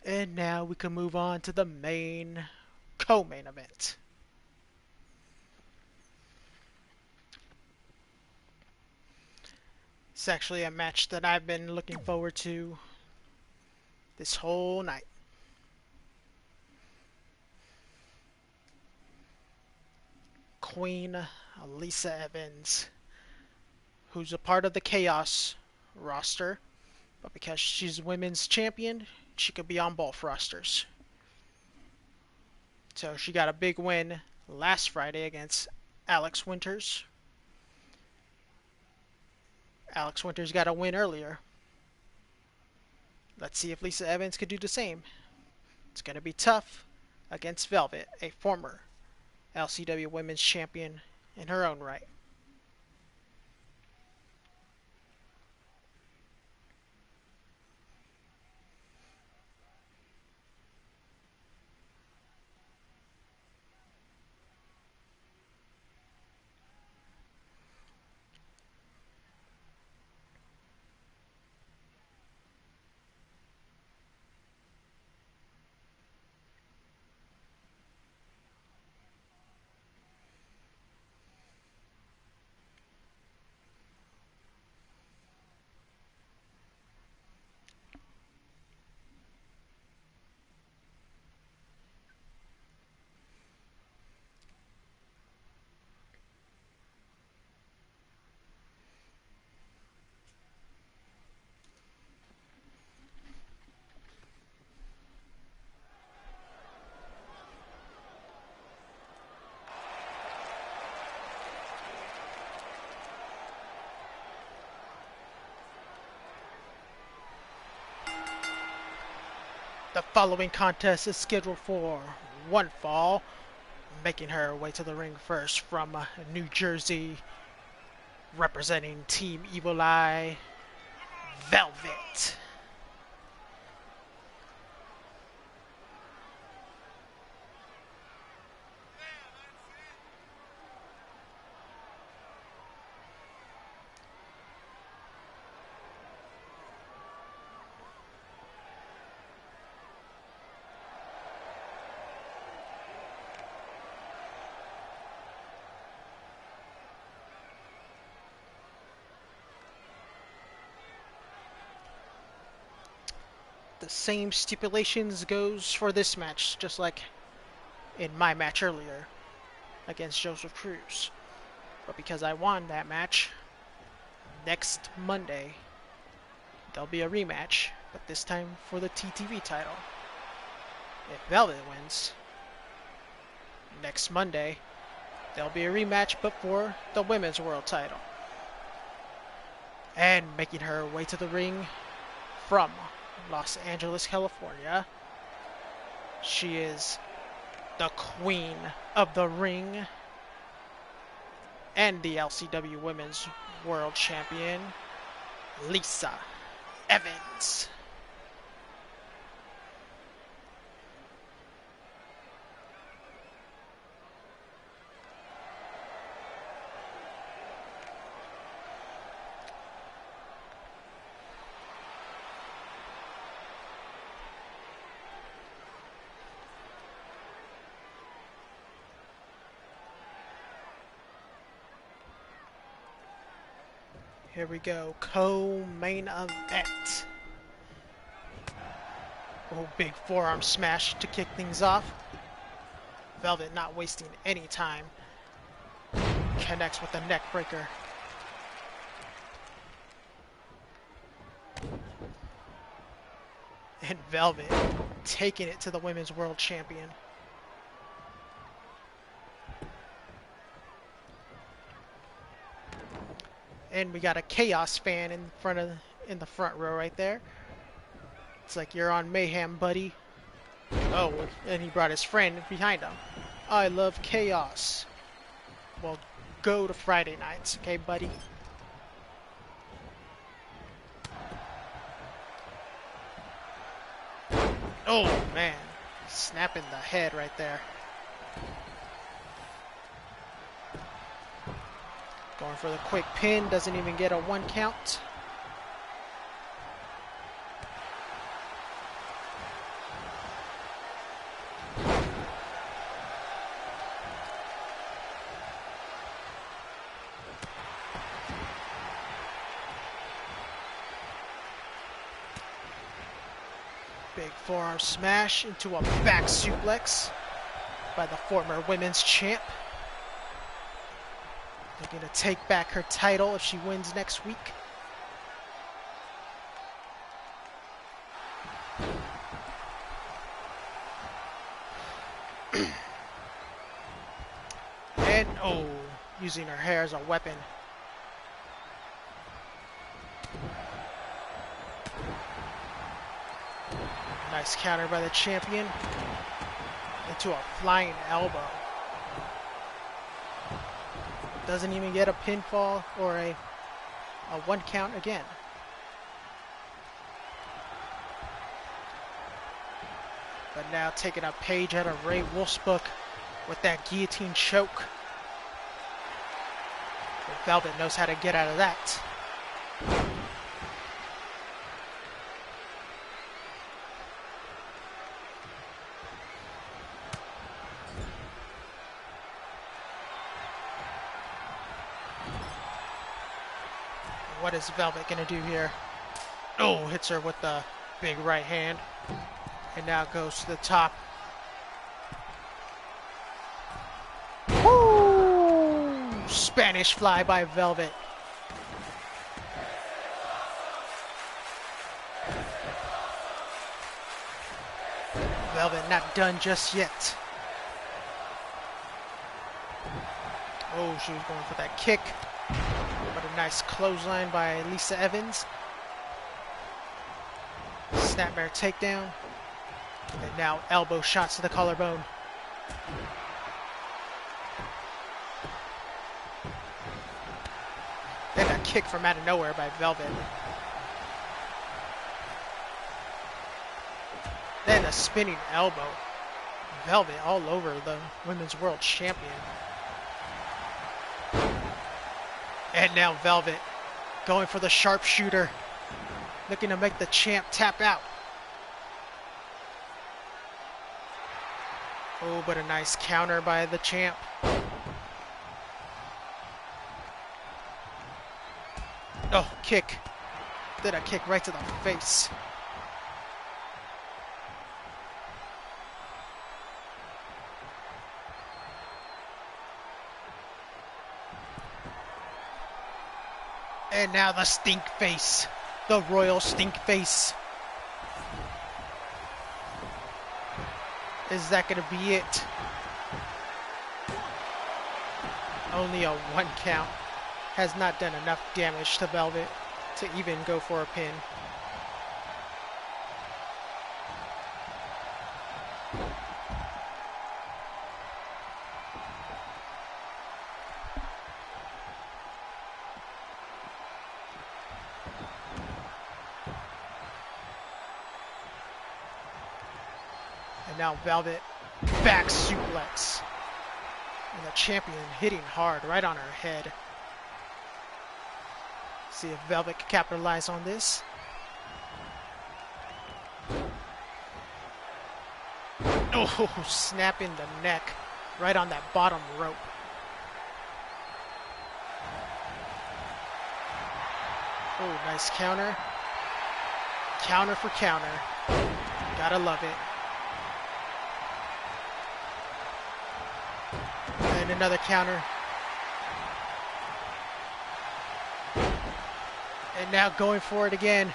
And now we can move on to the main co-main event. It's actually a match that I've been looking forward to this whole night. Queen Lisa Evans, who's a part of the Chaos roster, but because she's women's champion, she could be on both rosters. So she got a big win last Friday against Alex Winters. Alex Winters got a win earlier. Let's see if Lisa Evans could do the same. It's going to be tough against Velvet, a former LCW Women's Champion in her own right. The following contest is scheduled for one fall. Making her way to the ring first from New Jersey, representing Team Evil Eye, Velvet. The same stipulations goes for this match, just like in my match earlier against Joseph Cruz. But because I won that match, next Monday there'll be a rematch, but this time for the TTV title. If Velvet wins, next Monday there'll be a rematch, but for the Women's World title. And making her way to the ring from Los Angeles, California, she is the Queen of the Ring and the LCW Women's World Champion, Lisa Evans. Here we go, co-main event. Oh, big forearm smash to kick things off. Velvet not wasting any time. Connects with the neck breaker. And Velvet taking it to the Women's World Champion. And we got a Chaos fan in the front row right there. It's like, you're on Mayhem, buddy. Oh, and he brought his friend behind him. I love Chaos. Well, go to Friday nights, okay, buddy? Oh, man. Snapping the head right there. Going for the quick pin, doesn't even get a 1 count. Big forearm smash into a back suplex by the former women's champ. Looking to take back her title if she wins next week. And, oh, using her hair as a weapon. Nice counter by the champion. Into a flying elbow. Doesn't even get a pinfall or a 1 count again. But now taking a page out of Ray Wolf's book with that guillotine choke. But Velvet knows how to get out of that. What is Velvet gonna do here? Oh, hits her with the big right hand. And now goes to the top. Woo! Spanish fly by Velvet. Velvet not done just yet. Oh, she was going for that kick. But a nice clothesline by Lisa Evans. Snapmare takedown. And now elbow shots to the collarbone. Then a kick from out of nowhere by Velvet. Then a spinning elbow. Velvet all over the Women's World Champion. And now Velvet going for the sharpshooter. Looking to make the champ tap out. Oh, but a nice counter by the champ. Oh, kick. Then a kick right to the face. And now the stink face. The royal stink face. Is that going to be it? Only a 1 count. Has not done enough damage to Velvet to even go for a pin. And now Velvet back suplex. And the champion hitting hard right on her head. See if Velvet can capitalize on this. Oh, snapping the neck right on that bottom rope. Oh, nice counter. Counter for counter. Gotta love it. And another counter. And now going for it again.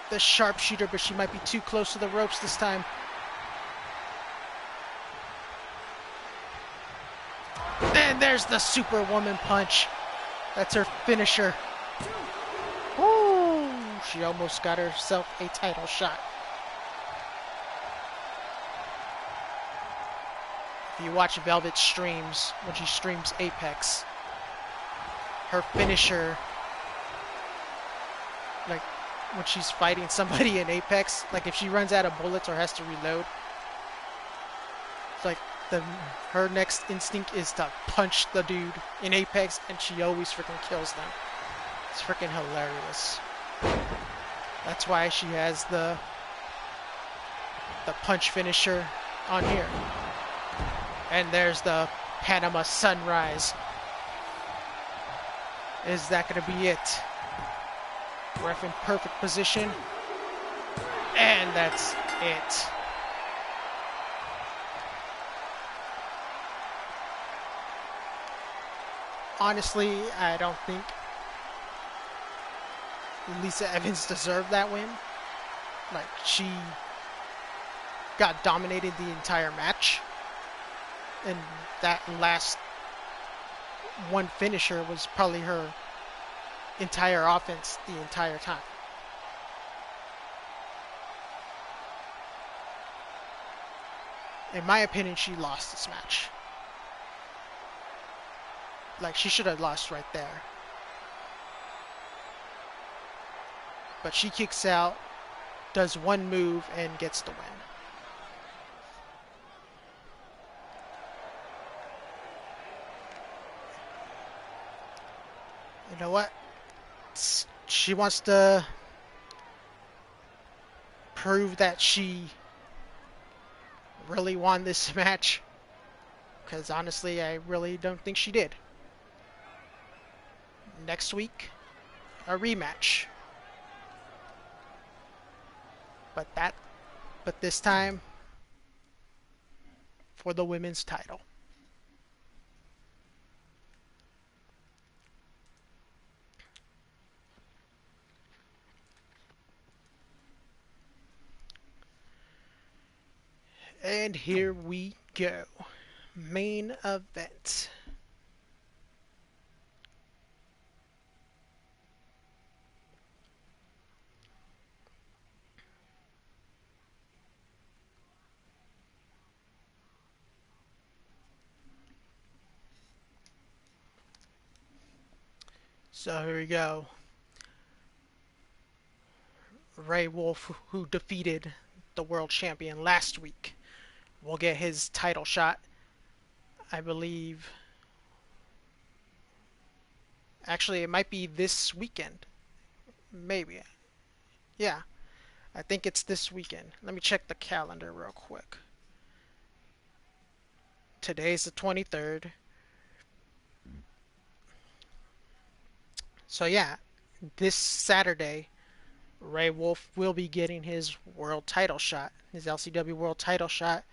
The sharpshooter, but she might be too close to the ropes this time. And there's the Superwoman punch. That's her finisher. Ooh, she almost got herself a title shot. If you watch Velvet streams, when she streams Apex, her finisher, like when she's fighting somebody in Apex, like if she runs out of bullets or has to reload, it's like her next instinct is to punch the dude in Apex, and she always freaking kills them. It's freaking hilarious. That's why she has the punch finisher on here. And there's the Panama Sunrise. Is that going to be it? Ref in perfect position. And that's it. Honestly, I don't think Lisa Evans deserved that win. Like, she got dominated the entire match. And that last one finisher was probably her entire offense the entire time. In my opinion, she lost this match. Like, she should have lost right there. But she kicks out, does one move, and gets the win. You know what? She wants to prove that she really won this match. Because honestly, I really don't think she did. Next week, a rematch. But this time for the women's title. And here we go. Main event. So here we go. Ray Wolf, who defeated the world champion last week, will get his title shot. I believe. Actually, it might be this weekend. Maybe. Yeah, I think it's this weekend. Let me check the calendar real quick. Today's the 23rd. So yeah, this Saturday, Ray Wolf will be getting his world title shot, his LCW world title shot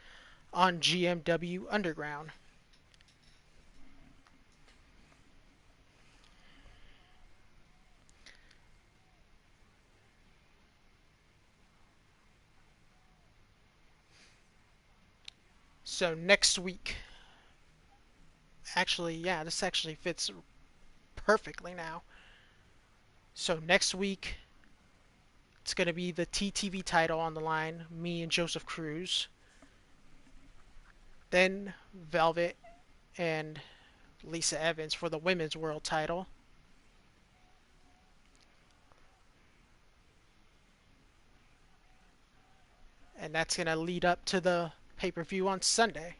on GMW Underground. So next week, actually, yeah, this actually fits perfectly now. So next week, it's going to be the TTV title on the line, me and Joseph Cruz. Then Velvet and Lisa Evans for the women's world title. And that's going to lead up to the pay-per-view on Sunday.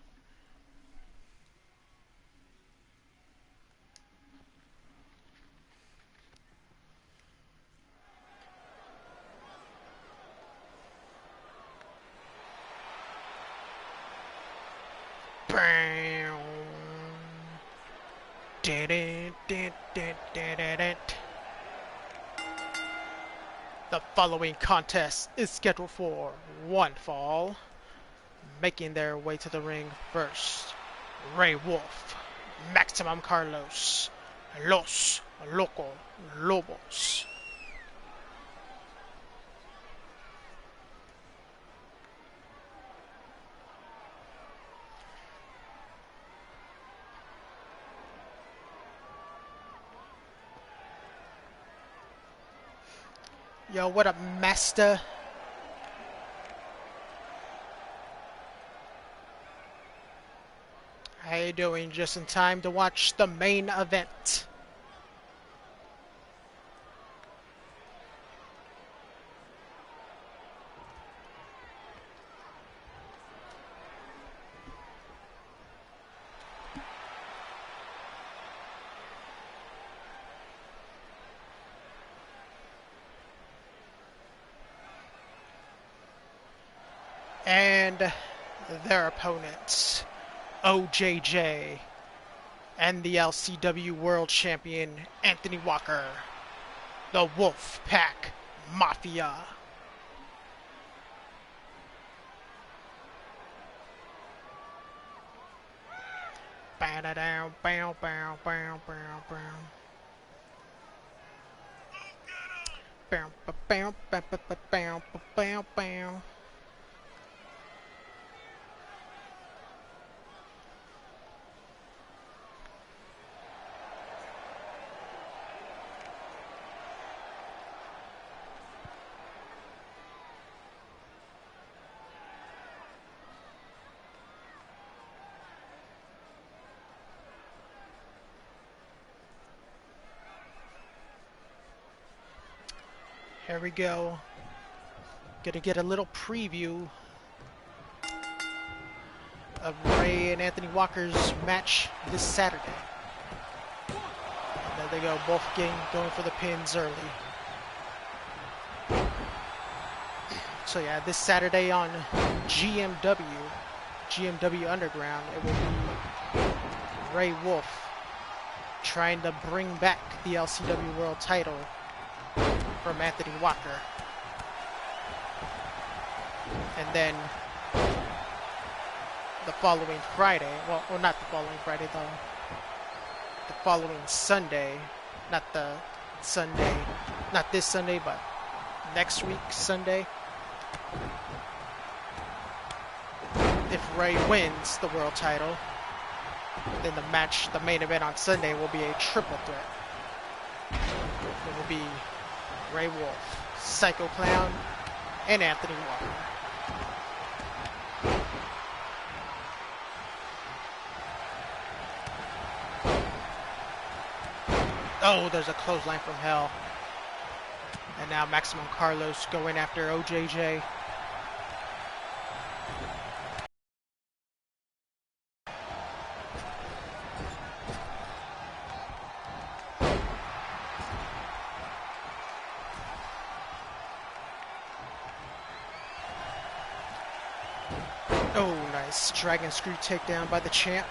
The following contest is scheduled for one fall. Making their way to the ring first, Ray Wolf, Maximum Carlos, Los Loco Lobos. Yo, what up, master? How you doing? Just in time to watch the main event. And their opponents, OJJ and the LCW World Champion Anthony Walker, the Wolf Pack Mafia. Bow down, bow, bow, bow, bow, bow. Bow, bow, bow, bow, bow, bow, bow. Here we go. Gonna get a little preview of Ray and Anthony Walker's match this Saturday. And there they go, both going for the pins early. So yeah, this Saturday on GMW Underground, it will be Ray Wolf trying to bring back the LCW World title from Anthony Walker. And then the following Friday, well not the following Friday, the following Sunday, not this Sunday, but next week Sunday, if Ray wins the world title, then the main event on Sunday will be a triple threat. It will be Ray Wolf, Psycho Clown, and Anthony Walker. Oh, there's a clothesline from hell. And now Maximum Carlos going after OJJ. Oh, nice dragon screw takedown by the champ.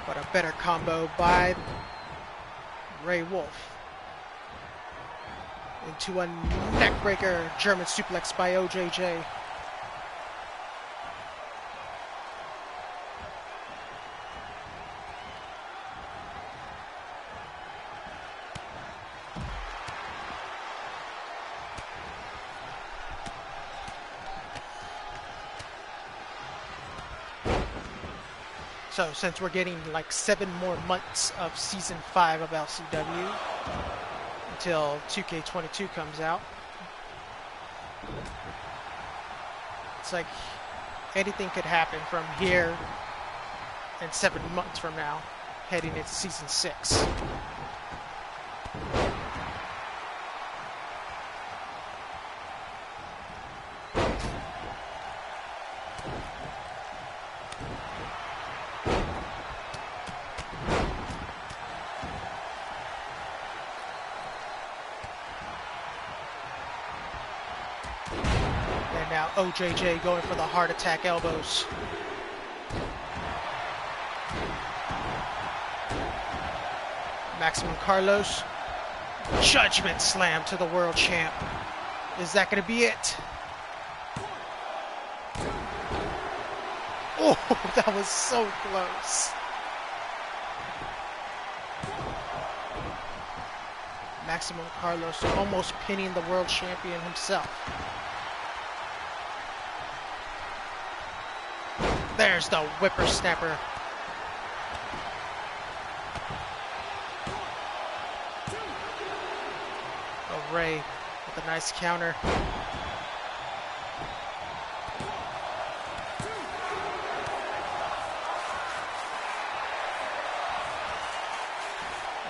But a better combo by Ray Wolf. Into a neckbreaker German suplex by OJJ. So since we're getting like 7 more months of season 5 of LCW until 2K22 comes out, it's like anything could happen from here and 7 months from now, heading into season 6. Now OJJ going for the heart attack elbows. Maximum Carlos. Judgment slam to the world champ. Is that going to be it? Oh, that was so close. Maximum Carlos almost pinning the world champion himself. There's the whippersnapper. Oh, Ray with a nice counter.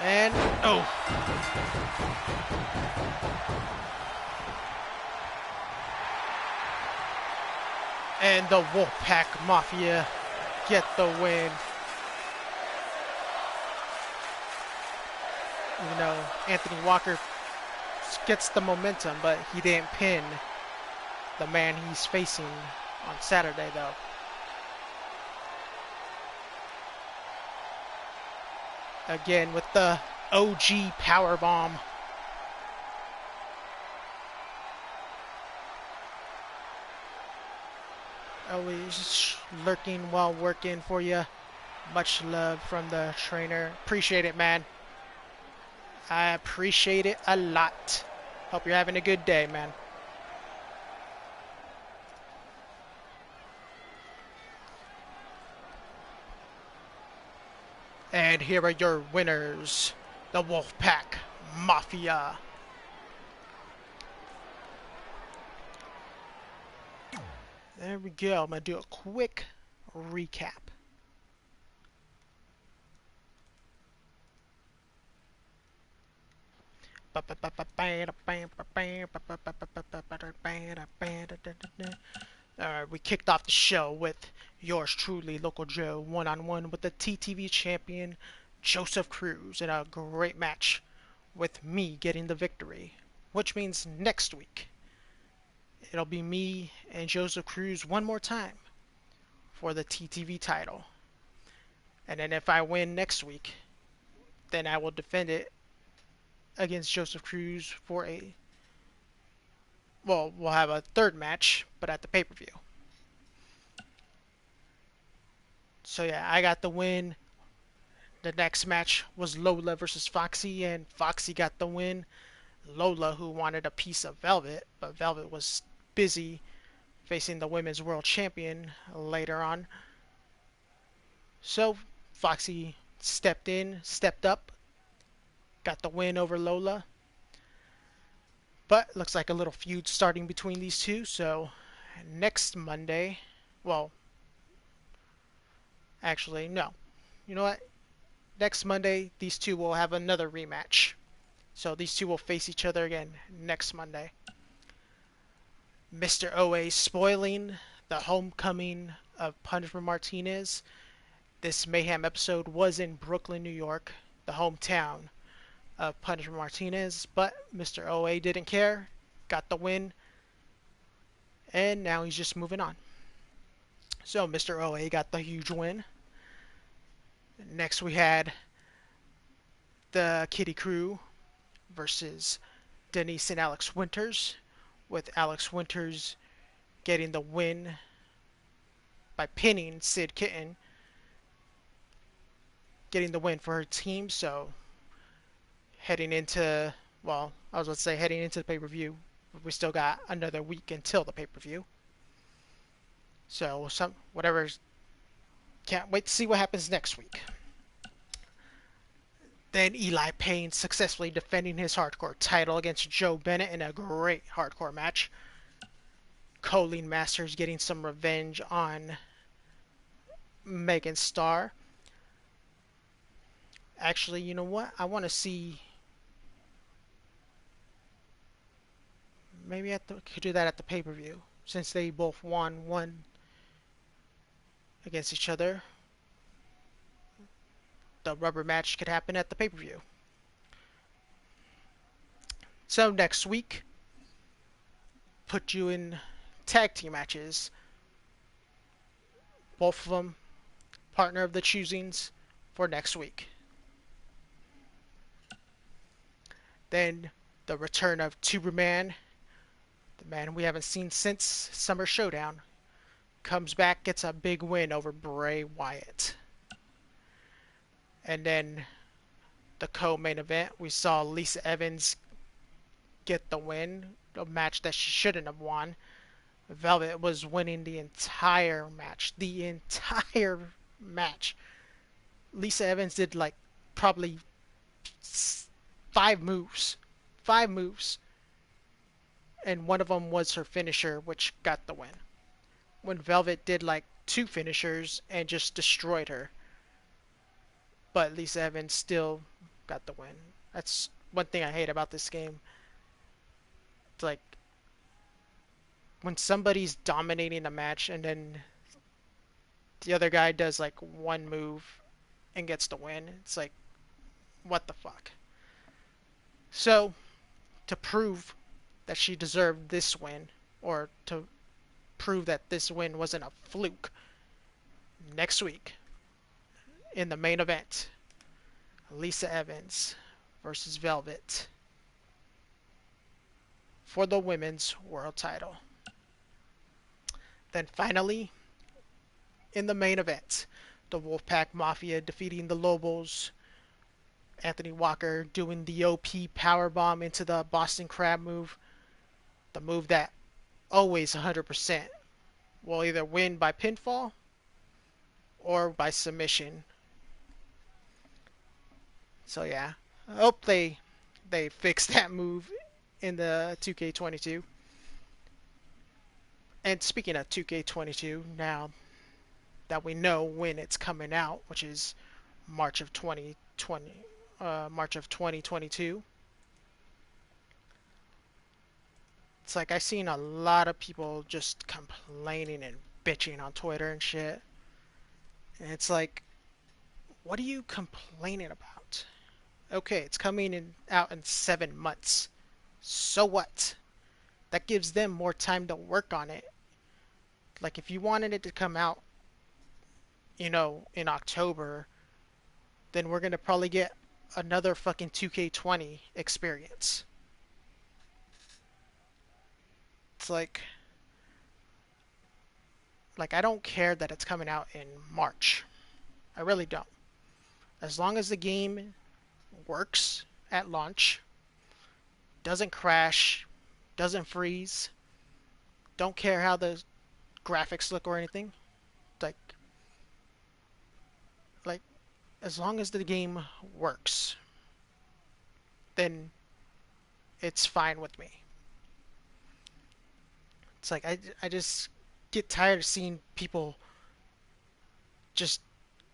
And, oh. And the Wolfpack Mafia get the win. You know, Anthony Walker gets the momentum, but he didn't pin the man he's facing on Saturday, though. Again with the OG powerbomb. Always lurking while working for you. Much love from the trainer. Appreciate it, man. I appreciate it a lot. Hope you're having a good day, man. And here are your winners, the Wolfpack Mafia. There we go. I'm going to do a quick recap. Alright, we kicked off the show with yours truly, Local Joe, one-on-one with the TTV champion, Joseph Cruz, in a great match with me getting the victory. Which means next week, it'll be me and Joseph Cruz one more time for the TTV title. And then if I win next week, then I will defend it against Joseph Cruz for a... Well, we'll have a third match, but at the pay-per-view. So yeah, I got the win. The next match was Lola versus Foxy, and Foxy got the win. Lola, who wanted a piece of Velvet, but Velvet was busy facing the Women's World Champion later on. So Foxy stepped up, got the win over Lola. But looks like a little feud starting between these two. So next Monday, well, actually, no. You know what? next Monday, these two will have another rematch. So these two will face each other again next Monday. Mr. OA spoiling the homecoming of Punishment Martinez. This Mayhem episode was in Brooklyn, New York, the hometown of Punishment Martinez, but Mr. OA didn't care, got the win, and now he's just moving on. So Mr. OA got the huge win. Next we had the Kitty Crew versus Denise and Alex Winters, with Alex Winters getting the win by pinning Sid Kitten, getting the win for her team. So heading into, well, I was about to say heading into the pay-per-view, we still got another week until the pay-per-view. So whatever, can't wait to see what happens next week. Then Eli Payne successfully defending his hardcore title against Joe Bennett in a great hardcore match. Colleen Masters getting some revenge on Megan Starr. Actually, you know what? I want to see. Maybe could do that at the pay-per-view, since they both won one against each other. The rubber match could happen at the pay-per-view. So next week, put you in tag team matches. Both of them, partner of the choosings for next week. Then the return of Tuberman, the man we haven't seen since Summer Showdown, comes back, gets a big win over Bray Wyatt. And then the co-main event, we saw Lisa Evans get the win, a match that she shouldn't have won. Velvet was winning the entire match. The entire match. Lisa Evans did like probably 5 moves. 5 moves. And one of them was her finisher, which got the win. When Velvet did like 2 finishers and just destroyed her. But Lisa Evans still got the win. That's one thing I hate about this game. It's like when somebody's dominating a match and then the other guy does like 1 move and gets the win. It's like, what the fuck? So, to prove that she deserved this win, or to prove that this win wasn't a fluke, next week, in the main event, Lisa Evans versus Velvet for the women's world title. Then finally, in the main event, the Wolfpack Mafia defeating the Lobos. Anthony Walker doing the OP powerbomb into the Boston Crab move. The move that always 100% will either win by pinfall or by submission. So yeah, I hope they fix that move in the 2K22. And speaking of 2K22, now that we know when it's coming out, which is March of 2022. It's like I've seen a lot of people just complaining and bitching on Twitter and shit. And it's like, what are you complaining about? Okay, it's coming out in 7 months. So what? That gives them more time to work on it. Like if you wanted it to come out, in October, then we're going to probably get another fucking 2K20 experience. It's like I don't care that it's coming out in March. I really don't. As long as the game works at launch, doesn't crash, doesn't freeze, don't care how the graphics look or anything. Like as long as the game works, then it's fine with me. It's like I just get tired of seeing people just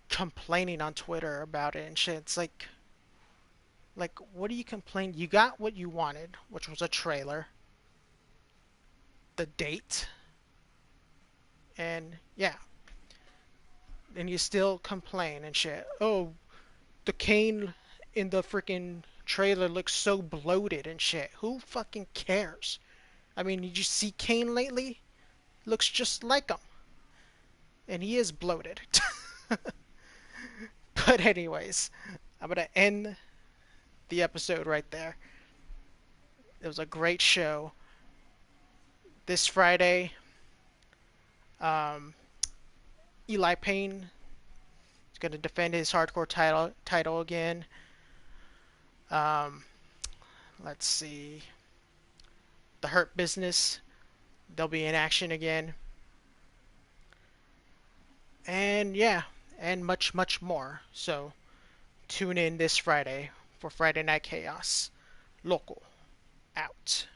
complaining on Twitter about it and shit. It's like, what do you complain? You got what you wanted, which was a trailer, the date, and yeah, and you still complain and shit. Oh, the Kane in the freaking trailer looks so bloated and shit. Who fucking cares? I mean, did you see Kane lately? Looks just like him. And he is bloated. But anyways, I'm gonna end the episode right there. It was a great show. This Friday, um, Eli Payne is gonna defend his hardcore title again. Um, let's see. The Hurt Business, they'll be in action again. And yeah, and much, much more. So tune in this Friday for Friday Night Chaos. Loco out.